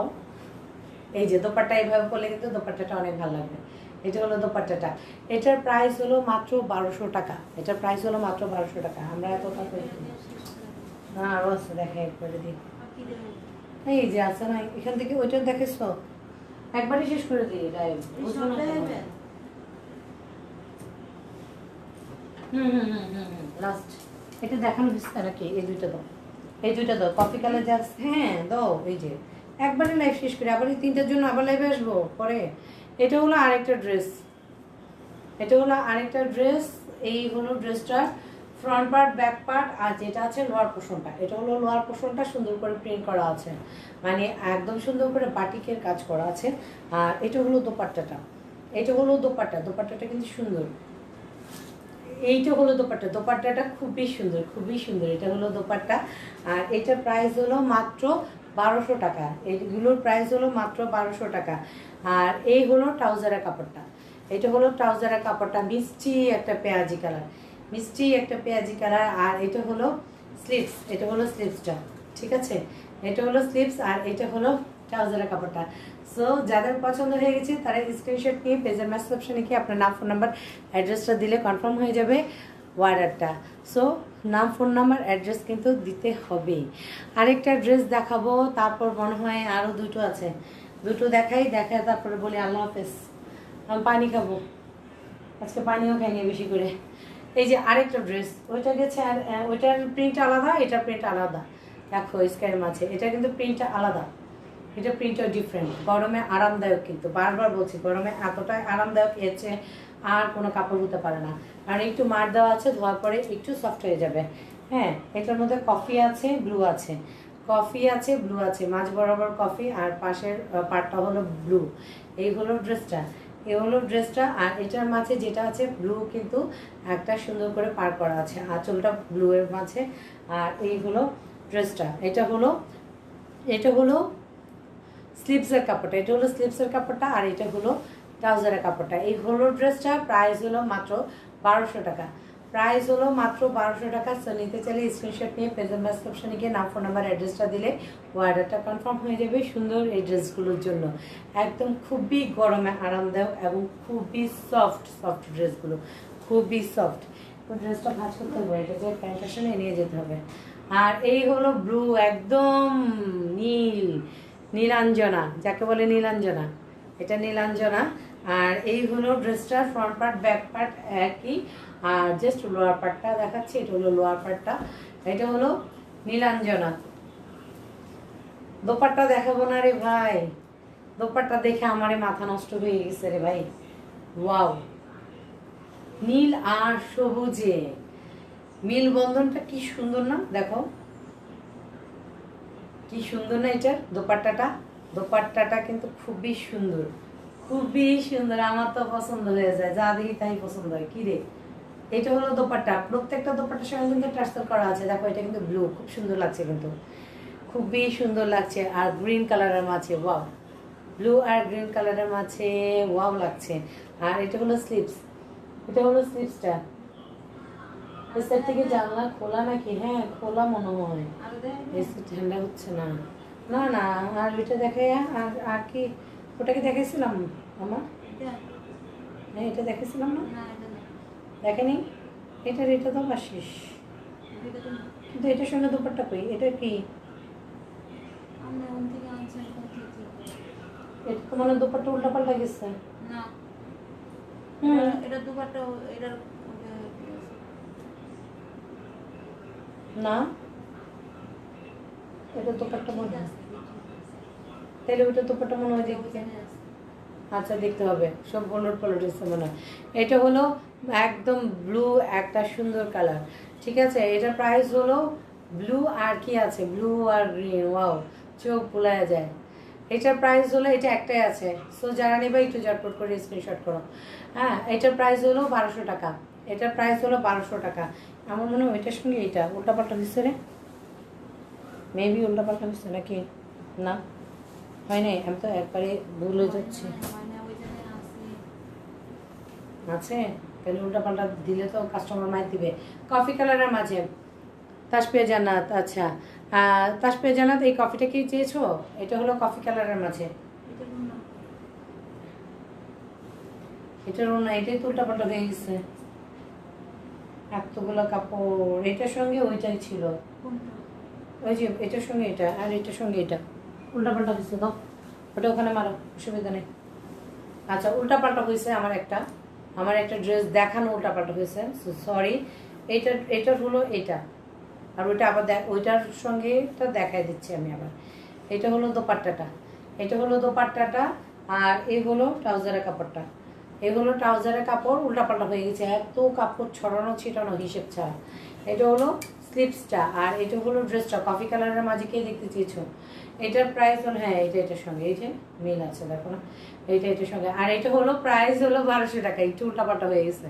এই যে দোপাট্টা এইভাবে করলে কিন্তু দোপাট্টাটা অনেক ভালো লাগবে। এটা হলো দোপাট্টাটা। এটার প্রাইস হলো মাত্র 1200 টাকা। এটার প্রাইস হলো মাত্র 1200 টাকা। আমরা এত টাকা না, আরও আছে, দেখে একবারে দিই। এই যে আছে না, এখান থেকে ওইটা দেখেছ, একবারই শেষ করে দিই লাইভ, বুঝলো না? লাস্ট এটা দেখানো হচ্ছে নাকি? এই দুইটা দাও, এই দুইটা দাও, কফি কালার যা। হ্যাঁ দাও, এই যে একবারে লাইভ শেষ করে আবার এই তিনটার জন্য আবার লাইভে আসবো পরে। এটা হলো আরেকটা ড্রেস, এটা হলো আরেকটা ড্রেস। এই হলো ড্রেসটার ফ্রন্ট পার্ট, ব্যাক পার্ট, আর যেটা আছে লোয়ার পোর্শনটা। এটা হলো লোয়ার পোর্শনটা, সুন্দর করে প্রিন্ট করা আছে, মানে একদম সুন্দর করে বাটিকের কাজ করা আছে। আর এটা হলো দোপাট্টাটা, এটা হলো দোপাট্টা, দোপাট্টাটা কিন্তু সুন্দর। এইটা হলো দোপাট্টা, দোপাট্টাটা খুবই সুন্দর, খুবই সুন্দর। এটা হলো দোপাট্টা, আর এটার প্রাইস হলো মাত্র 1200 টাকা। এইগুলোর প্রাইস হলো মাত্র 1200 টাকা। আর এই হলো ট্রাউজারের কাপড়টা, এটা হলো ট্রাউজারের কাপড়টা, মিষ্টি একটা পেঁয়াজি কালার, মিষ্টি একটা পেঁয়াজি কালার। আর এটা হলো স্লিভস, এটা হলো স্লিভসটা, ঠিক আছে? এটা হলো স্লিভস, আর এটা হলো ট্রাউজারের কাপড়টা। সো যাদের পছন্দ হয়ে গেছে তারা স্ক্রিনশট নিয়ে পেজের মেসেজ অপশনে গিয়ে আপনার নাম, ফোন নাম্বার, অ্যাড্রেসটা দিলে কনফার্ম হয়ে যাবে অর্ডারটা। সো নাম, ফোন নাম্বার, অ্যাড্রেস কিন্তু দিতে হবেই। আরেকটা ড্রেস দেখাবো, তারপর মনে হয় আরও দুটো আছে, দুটো দেখাই, দেখায় তারপরে বলি আল্লাহ হাফেজ। আমি পানি খাবো, আজকে পানিও খাইনি বেশি করে। এই যে আরেকটা ড্রেস, ওইটা গেছে, আর ওইটার প্রিন্ট আলাদা, এটার প্রিন্ট আলাদা। দেখো স্কাইয়ের মাঝে, এটা কিন্তু প্রিন্টটা আলাদা, এটা প্রিন্টটা ডিফারেন্ট। গরমে আরামদায়ক, কিন্তু বারবার বলছি গরমে এতটাই আরামদায়ক, এর চেয়ে আর কোনো কাপড় হতে পারে না। আর একটু মার দেওয়া আছে, ধোয়ার পরে একটু সফট হয়ে যাবে। হ্যাঁ, এটার মধ্যে কফি আছে, ব্লু আছে, কফি আছে, ব্লু আছে, মাঝ বরাবর কফি, আর পাশের পার্টটা হলো ব্লু। এই হলো ড্রেসটা, এই হলো ড্রেসটা। আর এটার মাঝে যেটা আছে ব্লু, কিন্তু একটা সুন্দর করে পার করা আছে, আঁচলটা ব্লু এর মাঝে। আর এই হলো ড্রেসটা, এটা হলো, এটা হলো স্লিভসের কাপড়টা, এটা হলো স্লিভসের কাপড়টা, আর এটা হলো ট্রাউজারের কাপড়টা। এই হলো ড্রেসটা, প্রাইস হলো মাত্র 1200 টাকা। প্রাইস হলো মাত্র 1200 টাকা। সো নিতে চাইলে স্ক্রিনশট নিয়ে পেজের মেসেজ অপশনে গিয়ে নাম, ফোন নাম্বার, অ্যাড্রেসটা দিলে অর্ডারটা কনফার্ম হয়ে যাবে সুন্দর এই ড্রেসগুলোর জন্য। একদম খুবই গরমে আরামদায়ক এবং খুবই সফট, সফট ড্রেসগুলো খুবই সফট। তো ড্রেসটা ভাঁজ করতে হবে, এটা যে প্যান্টের সঙ্গে নিয়ে যেতে হবে। আর এই হলো ব্লু, একদম নীল, নীলাঞ্জনা যাকে বলে, নীলাঞ্জনা, এটা নীলাঞ্জনা। আর এই হলো ড্রেসটার ফ্রন্ট পার্ট, ব্যাক পার্ট একই, আর জাস্ট লোয়ার পার্টটা দেখাচ্ছি, এটা হলো লোয়ার পার্টটা। এটা হলো নীলাঞ্জনা। দোপাট্টা দেখাবো না রে ভাই, দোপাট্টা দেখে আমারে মাথা নষ্ট হয়ে গেছে রে ভাই। ওয়াও, নীল আর সবুজে মিল বন্ধনটা কি সুন্দর না? দেখো কি সুন্দর না এটার দোপাট্টাটা, দোপাট্টাটা কিন্তু খুবই সুন্দর, খুবই সুন্দর। আমার তো পছন্দ হয়ে যায়, যা দেখি তাই পছন্দ হয়। কি রে, এটা হলো দোপাট্টা, প্রত্যেকটা দোপাট্টার সঙ্গে কিন্তু টার্সেল করা আছে। দেখো এটা কিন্তু ব্লু, খুব সুন্দর লাগছে, কিন্তু খুবই সুন্দর লাগছে। আর গ্রিন কালারের মাঝে ওয়াও, ব্লু আর গ্রিন কালারের মাঝে ওয়াও লাগছে। আর এটা হলো স্লিভস, এটা হলো স্লিপসটা। এই সাইড থেকে জানলা খোলা নাকি? হ্যাঁ খোলা মনে হয়। এসি ঠান্ডা হচ্ছে না। না না, আর ওইটা দেখে আর আর কি ওটাকে দেখাইছিলাম আমার? হ্যাঁ এটা দেখেছিলাম না? দেখেনি? এটা তো পাশিস, কিন্তু এটার সঙ্গে দুপাট্টা কই? এটা কি? এটা তো মানে দুপাট্টা উল্টা পাল্টা গেছে। না এটা দুপাট্টা এটার না এটা দুপাট্টা মনে হয়, তাহলে ওইটা দুপাট্টা মনে হয় দেখতে। আচ্ছা দেখতে হবে, সব পলট পলট হচ্ছে মনে হয়। এটা হলো একদম ব্লু একটা সুন্দর কালার, ঠিক আছে। এটার প্রাইস হলো ব্লু আর কি আছে, ব্লু আর গ্রিন, ওয়াও চোখ ভুলায়া যায়। এটার প্রাইস হলো, এটা একটাই আছে, সো যারা নেবে একটু ঝটপট করে স্ক্রিনশট করো। হ্যাঁ এটার প্রাইস হলো 1200 টাকা। এটার প্রাইস হলো 1200 টাকা। আমার মনে হয় ওইটার সঙ্গে এটা উল্টাপাল্টা হচ্ছে রে, মেবি উল্টাপাল্টা হচ্ছে নাকি? না হয় নাই, আমি তো একবারে ভুলে যাচ্ছি। আছে তাহলে উল্টাপাল্টা দিলে তো কাস্টমার মাই দিবে। কফি কালারের মাঝে তাসপিয়া জান্নাত, আচ্ছা তাসপিয়া জান্নাত এই কফিটা কি চেয়েছো? এটা হলো কফি কালারের মাঝে। এটারও না, এটাই তো উল্টাপাল্টা হয়ে গেছে এতগুলো কাপড়। এটার সঙ্গে ওইটাই ছিল, ওই যে এটার সঙ্গে এটা আর এটার সঙ্গে এটা উল্টাপাল্টা হয়েছে তো, ওটা ওখানে মারো, অসুবিধা নেই। আচ্ছা উল্টাপাল্টা হয়েছে আমার একটা ড্রেস দেখানো উল্টাপাল্টা হয়েছে, সরি। এটার হলো এটা, আর ওইটা আবার ওইটার সঙ্গে এটা দেখাই দিচ্ছি আমি আবার। এটা হলো দোপাট্টাটা, আর এই হলো ট্রাউজারের কাপড়টা। এই হলো ট্রাউজারের কাপড়, উল্টাপাল্টা হয়ে গেছে, এত কাপড় ছড়ানো ছিটানো হিসেব ছাড়া। এটা হলো স্লিপসটা, আর এটা হলো ড্রেসটা কফি কালারের মাঝে কে দেখতে চেয়েছো। এটার প্রাইস হলো, হ্যাঁ এটার সঙ্গে এই যে মিল আছে দেখো না, এটার সঙ্গে। আর এটা হলো প্রাইস হলো 1200 টাকা। একটু উল্টাপাল্টা হয়ে গেছে,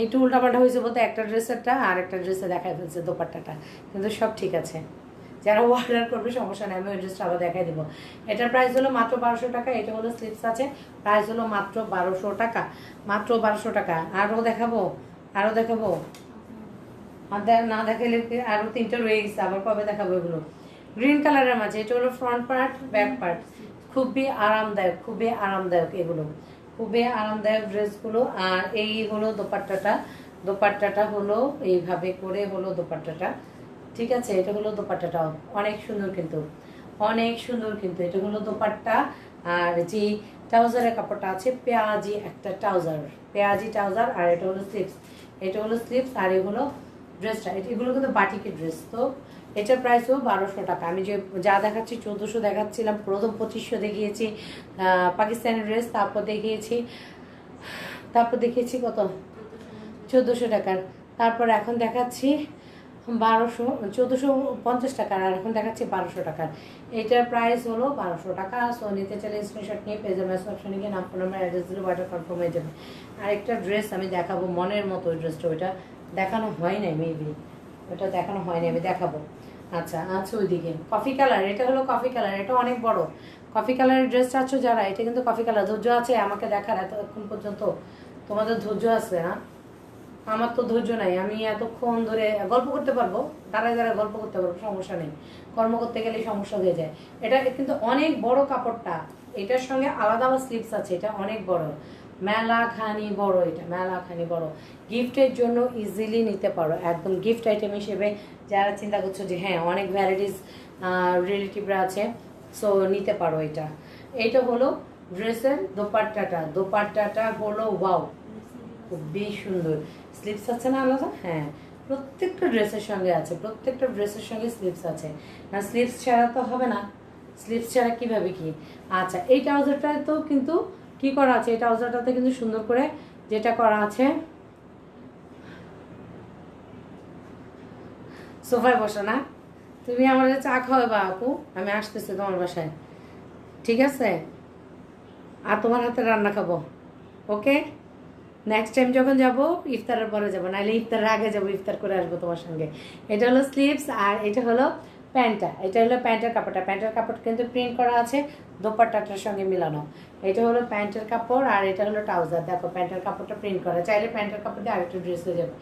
একটু উল্টাপাল্টা হয়েছে বলতে একটা ড্রেসেরটা আর একটা ড্রেসে দেখাই ফেলছে দোপাট্টাটা, কিন্তু সব ঠিক আছে। যারা অর্ডার করবে সমস্যা নেই, আমি ওই ড্রেসটা আবার দেখাই দেবো। এটার প্রাইস হলো মাত্র 1200 টাকা। এটা হলো স্লিপস আছে, প্রাইস হলো মাত্র 1200 টাকা, মাত্র 1200 টাকা। আরও দেখাবো আর না দেখাইলে আরও 3টা রয়ে গেছে, আবার কবে দেখাবো এগুলো। গ্রিন কালারের মাঝে, এটা হলো ফ্রন্ট পার্ট ব্যাক পার্ট, খুবই আরামদায়ক এগুলো, খুবই আরামদায়ক ড্রেসগুলো। আর এই হলো দোপাট্টাটা হলো এইভাবে করে হলো দোপাট্টাটা, ঠিক আছে। এটা হলো দোপাট্টাটাও অনেক সুন্দর, কিন্তু এটা হলো দোপাট্টা। আর যে ট্রাউজারের কাপড়টা আছে পেঁয়াজি একটা ট্রাউজার, আর এটা হলো স্লিপস, আর এগুলো ড্রেসটা, এগুলো কিন্তু বাটিকের ড্রেস। তো এটার প্রাইসও 1200 টাকা। আমি যে যা দেখাচ্ছি 1400 দেখাচ্ছিলাম, প্রথম 2500 দেখিয়েছি পাকিস্তানি ড্রেস, তারপর দেখিয়েছি কত 1400 টাকার, তারপর এখন দেখাচ্ছি 1450 টাকার, আর এখন দেখাচ্ছি 1200 টাকার। এটার প্রাইস হলো 1200 টাকা। সো নিতে চাইলে স্ক্রিনশট নিয়ে পেজের মেসেজ অপশনে গিয়ে নাম, ফোন নাম্বার, অ্যাড্রেস দিলে অর্ডার কনফার্ম হয়ে যাবে। আরেকটা ড্রেস আমি দেখাবো মনের মতো, ওই ড্রেসটা ওইটা দেখানো হয় নাই, মেবি ওটা দেখানো হয়নি, আমি দেখাবো। আচ্ছা ওইদিকে কফি কালার, এটা হলো কফি কালার, এটা অনেক বড় কফি কালারের ড্রেসটা আছো যারা, এটা কিন্তু কফি কালার। ধৈর্য আছে আমাকে দেখার এতক্ষণ পর্যন্ত? তোমাদের ধৈর্য আছে না? আমার তো ধৈর্য নাই, আমি এতক্ষণ ধরে গল্প করতে পারবো, দাঁড়ায় গল্প করতে পারবো, সমস্যা নেই। কর্ম করতে গেলে সমস্যা হয়ে যায়। এটা কিন্তু অনেক বড় কাপড়টা, এটার সঙ্গে আলাদা আবার স্লিপস আছে, এটা অনেক বড়, মেলাখানি বড়। গিফটের জন্য ইজিলি নিতে পারো, একদম গিফট আইটেম হিসেবে। যারা চিন্তা করছো যে হ্যাঁ অনেক ভ্যারাইটিস রিলেটিভরা আছে, সো নিতে পারো। এটা হলো ড্রেসের দোপাট্টাটা হলো ওয়াও, খুবই সুন্দর। স্লিপস আছে না আলাদা? হ্যাঁ প্রত্যেকটা ড্রেসের সঙ্গে স্লিপস আছে, না স্লিপস ছাড়া তো হবে না, স্লিপস ছাড়া কিভাবে কি। আচ্ছা এই ট্রাউজারটায় তো কিন্তু কি করা আছে, এই ট্রাউজারটাতে কিন্তু সুন্দর করে যেটা করা আছে, সোফায় বসো না, তুমি আমাদের চা খাওয়াবা আপু, আমি আসতেছি তোমার বাসায়, ঠিক আছে, আর তোমার হাতে রান্না খাবো, ওকে। নেক্সট টাইম যখন যাবো ইফতারের পরে যাবো, নাহলে ইফতারের আগে যাবো, ইফতার করে আসবো তোমার সঙ্গে। এটা হলো স্লিপস, আর এটা হলো প্যান্টটা, এটা হলো প্যান্টের কাপড়টা। প্যান্টের কাপড় কিন্তু প্রিন্ট করা আছে দোপাট্টাটার সঙ্গে মিলানো। এটা হলো প্যান্টের কাপড় আর এটা হলো ট্রাউজার। দেখো প্যান্টের কাপড়টা প্রিন্ট করা, চাইলে প্যান্টের কাপড় দিয়ে আরেকটা ড্রেস হয়ে যাবে।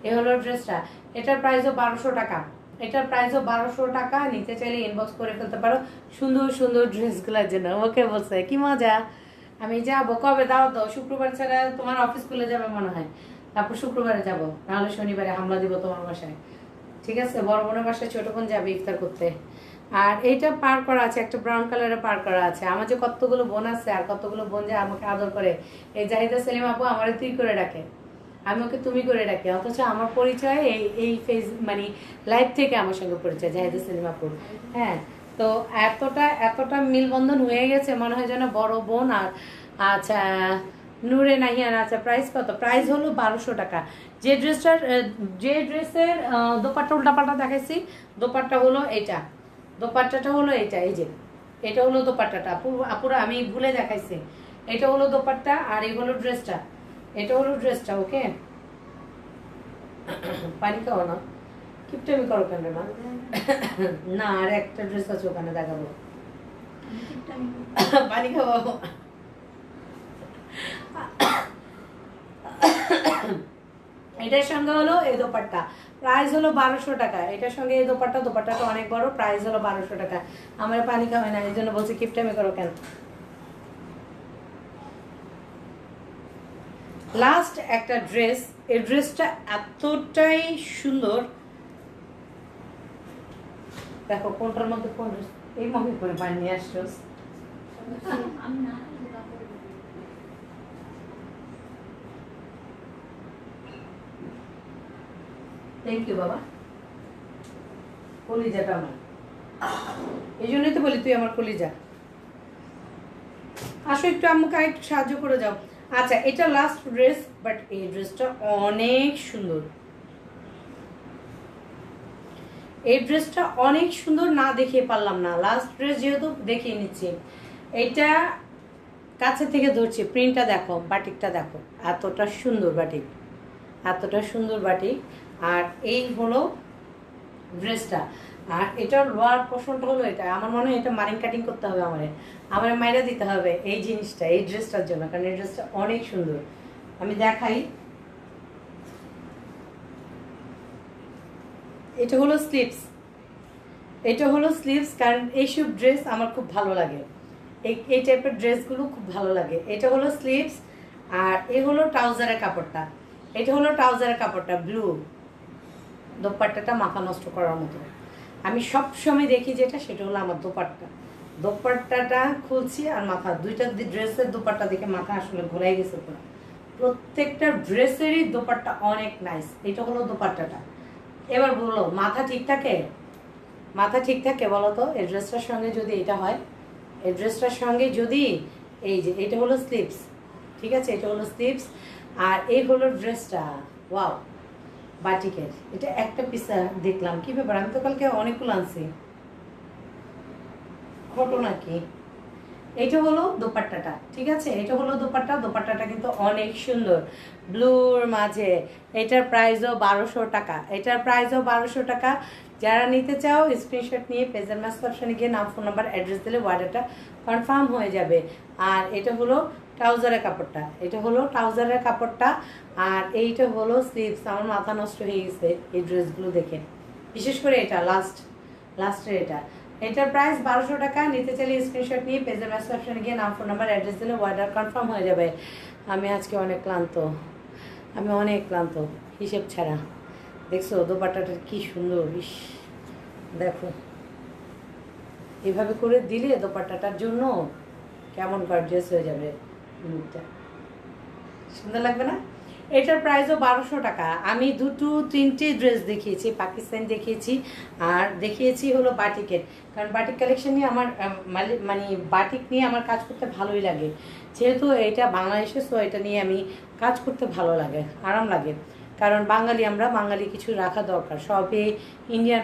এ হলো ড্রেসটা, এটার প্রাইসও 1200 টাকা। এটার প্রাইসও 1200 টাকা। নিতে চাইলে ইনবক্স করে ফেলতে পারো সুন্দর সুন্দর ড্রেসগুলোর জন্য। ওকে বলছে কি মজা। আমি যাবো কবে, দাও দাও, শুক্রবার ছাড়া তোমার অফিস খুলে যাবে মনে হয়, তারপর শুক্রবারে যাবো, নাহলে শনিবারে হামলা দিব তোমার বাসায়। ঠিক আছে, বড় বোনের বাসায় ছোট বোন যাবে ইফতার করতে। আর এইটা পার করা আছে, একটা ব্রাউন কালারে পার করা আছে। আমার যে কতগুলো বোন আছে আর কতগুলো বোন যে আমাকে আদর করে। এই জাহিদা সেলিম আপু আমার তুই করে ডাকে, আমি ওকে তুমি করে ডাকি, অথচ আমার পরিচয় এই এই ফেস মানে লাইভ থেকে আমার সঙ্গে পরিচয় জাহিদা সেলিম আপুর। হ্যাঁ, তো এতটা এতটা মিলবন্ধন হয়ে গেছে মনে হয় যেন বড় বোন। আর আচ্ছা নূরে নাহিয়ান, আচ্ছা প্রাইস কত? প্রাইস হলো 1200 টাকা। যে ড্রেসের দোপাট্টা উল্টাপাল্টা দেখাইছি, দোপাট্টা হলো এটা, দোপাট্টাটা হলো এটা, এই যে এটা হলো দোপাট্টাটা। আপুরা আমি ভুলে দেখাইছি, এটা হলো দোপাট্টা আর এই হলো ড্রেসটা, এটা হলো ড্রেসটা। ওকে, পানি খাও না, কিপটামি করো কেন না? না, আর একটা ড্রেস আছে ওখানে দেখাবো, পানি খাওয়াবো। এটার সঙ্গে হলো এই দোপাট্টা, প্রাইস হলো 1200 টাকা। এটার সঙ্গে এই দোপাট্টাটা অনেক বড়, প্রাইস হলো 1200 টাকা। আমার পানি খাওয়াই না, এই জন্য বলছি কিপটামি করো কেন। লাস্ট একটা ড্রেস, এই ড্রেসটা এতটাই সুন্দর। দেখো কোনটার মধ্যে কোন ড্রেস, এই মগে করে পানি নিয়ে আসছো। থ্যাংক ইউ বাবা, কলিজাটা আমার, এই জন্যই তো বলি তুই আমার কলিজা। আসো একটু আম্মুকে একটু সাহায্য করে যাও। আচ্ছা এটা লাস্ট ড্রেস, বাট এই ড্রেসটা অনেক সুন্দর। এই ড্রেসটা অনেক সুন্দর, না দেখিয়ে পারলাম না। লাস্ট ড্রেস যেহেতু দেখিয়ে নিচ্ছি। এইটা কাছে থেকে ধরছি, প্রিন্টটা দেখো, বাটিকটা দেখো, এতটা সুন্দর বাটিক, এতটা সুন্দর বাটিক। আর এই হলো ড্রেসটা, আর এটার লোয়ার পোর্শনটা হলো এটা। আমার মনে হয় এটা মারিং কাটিং করতে হবে, আমার মাইরা দিতে হবে এই জিনিসটা এই ড্রেসটার জন্য, কারণ এই ড্রেসটা অনেক সুন্দর। আমি দেখাই, এটা হলো স্লিভস, এটা হলো স্লিভস, কারণ এইসব ড্রেস আমার খুব ভালো লাগে, এই টাইপের ড্রেসগুলো খুব ভালো লাগে। এটা হলো স্লিভস, আর এ হলো ট্রাউজারের কাপড়টা, এটা হলো ট্রাউজারের কাপড়টা ব্লু। দোপাট্টাটা মাথা নষ্ট করার মতো। আমি সব সময় দেখি যেটা, সেটা হলো আমার দোপাট্টাটা খুলছি আর মাথা, দুইটা ড্রেসের দোপাট্টা দেখে মাথা আসলে ঘোরাই গেছে পুরো। প্রত্যেকটা ড্রেসেরই দোপাট্টা অনেক নাইস। এটা হলো দোপাট্টাটা। এবার বলো মাথা ঠিক থাকে? মাথা ঠিক থাকে বলো তো? এই ড্রেসটার সঙ্গে যদি এটা হয়, এই ড্রেসটার সঙ্গে যদি এই যে এটা হলো স্লিভস, ঠিক আছে, এটা হলো স্লিভস, আর এই হলো ড্রেসটা। ওয়াও, বাটিকের এটা একটা পিস দেখলাম, কি ব্যাপার, আমি তো কালকে অনেকগুলো আনছি, ঘটনা কি? এটা হলো দোপাট্টাটা, ঠিক আছে, এটা হলো দোপাট্টাটা কিন্তু অনেক সুন্দর ব্লুর মাঝে। এটার প্রাইসও 1200 টাকা, এটার প্রাইসও 1200 টাকা। যারা নিতে চাও স্ক্রিনশট নিয়ে পেজের ম্যাচ অপশনে গিয়ে নাম, ফোন নাম্বার, অ্যাড্রেস দিলে অর্ডারটা কনফার্ম হয়ে যাবে। আর এটা হলো ট্রাউজারের কাপড়টা, এটা হলো ট্রাউজারের কাপড়টা, আর এইটা হলো স্লিভস। আমার মাথা নষ্ট হয়ে গেছে এই ড্রেসগুলো দেখে, বিশেষ করে এটা লাস্টের এটা। এটার প্রাইস 1200 টাকা। নিতে চাইলে স্ক্রিনশট নিয়ে পেজের মেসেজ অপশনে গিয়ে নাম, ফোন নাম্বার, অ্যাড্রেস দিলে অর্ডার কনফার্ম হয়ে যাবে। আমি আজকে অনেক ক্লান্ত হিসেব ছাড়া। দেখছো দোপাট্টাটা কি সুন্দর, ইস দেখো, এভাবে করে দিলে দোপাট্টাটার জন্য কেমন গর্জিয়াস হয়ে যাবে মুখটা, সুন্দর লাগবে না? এটার প্রাইসও 1200 টাকা। আমি তিনটে ড্রেস দেখিয়েছি, পাকিস্তানি দেখিয়েছি আর দেখিয়েছি হলো বাটিকের, কারণ বাটিক কালেকশন নিয়ে আমার মানে বাটিক নিয়ে আমার কাজ করতে ভালোই লাগে, যেহেতু এটা বাংলাদেশে, সো এটা নিয়ে আমি কাজ করতে ভালো লাগে, আরাম লাগে, কারণ আমরা বাঙালি কিছু রাখা দরকার, সবই ইন্ডিয়ান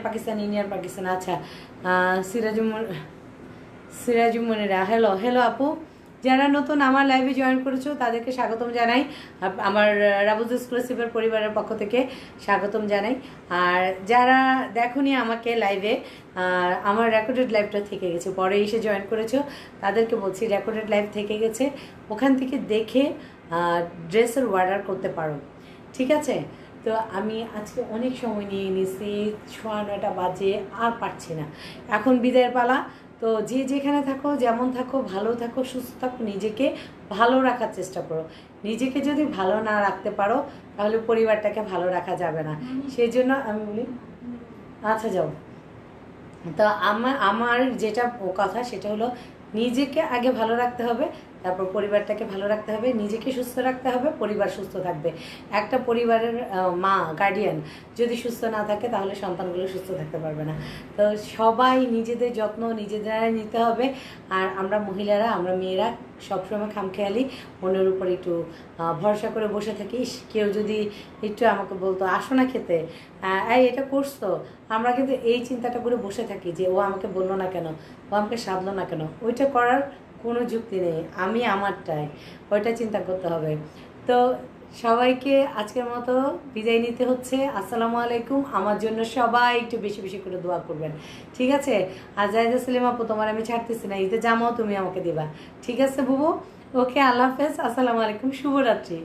পাকিস্তান। আচ্ছা সিরাজুমনিরা, হ্যালো আপু, যারা নতুন আমার লাইভে জয়েন করেছো তাদেরকে স্বাগতম জানাই, আমার রাবুজ এক্সক্লুসিভের পরিবারের পক্ষ থেকে স্বাগতম জানাই। আর যারা দেখোনি আমাকে লাইভে, আমার রেকর্ডেড লাইভটা থেকে গেছে, পরে এসে জয়েন করেছো তাদেরকে বলছি রেকর্ডেড লাইভ থেকে গেছে, ওখান থেকে দেখে ড্রেসের অর্ডার করতে পারো, ঠিক আছে? তো আমি আজকে অনেক সময় নিয়ে নিয়েছি, 9:30 বাজে, আর পারছি না, এখন বিদায়ের পালা। তো যে যেখানে থাকো, যেমন থাকো, ভালো থাকো, সুস্থ থাকো, নিজেকে ভালো রাখার চেষ্টা করো। নিজেকে যদি ভালো না রাখতে পারো তাহলে পরিবারটাকে ভালো রাখা যাবে না। সেই জন্য আমি বলি, আচ্ছা যাও। তো আমার যেটা কথা সেটা হলো, নিজেকে আগে ভালো রাখতে হবে, তারপর পরিবারটাকে ভালো রাখতে হবে, নিজেকে সুস্থ রাখতে হবে, পরিবার সুস্থ থাকবে। একটা পরিবারের মা, গার্ডিয়ান যদি সুস্থ না থাকে তাহলে সন্তানগুলো সুস্থ থাকতে পারবে না। তো সবাই নিজেদের যত্ন নিজেদের নিতে হবে। আর আমরা মহিলারা, আমরা মেয়েরা সবসময় খামখেয়ালি, মনের উপর একটু ভরসা করে বসে থাকি। কেউ যদি একটু আমাকে বলতো আসো না খেতে, এই এটা করছো, আমরা কিন্তু এই চিন্তাটা করে বসে থাকি যে ও আমাকে বললো না কেন, ও আমাকে সাধলো না কেন। ওইটা করার কোনো যুক্তি নেই, আমি আমারটাই, ওইটা চিন্তা করতে হবে। তো সবাইকে আজকের মতো বিদায় নিতে হচ্ছে। আসসালামু আলাইকুম। আমার জন্য সবাই একটু বেশি বেশি করে দোয়া করবেন, ঠিক আছে? আর জাহিদা সেলিম আপু, তোমার আমি ছাড়তেছি না, ঈদে জামাও তুমি আমাকে দিবা, ঠিক আছে বুবু? ওকে, আল্লাহ হাফেজ, আসসালামু আলাইকুম, শুভরাত্রি।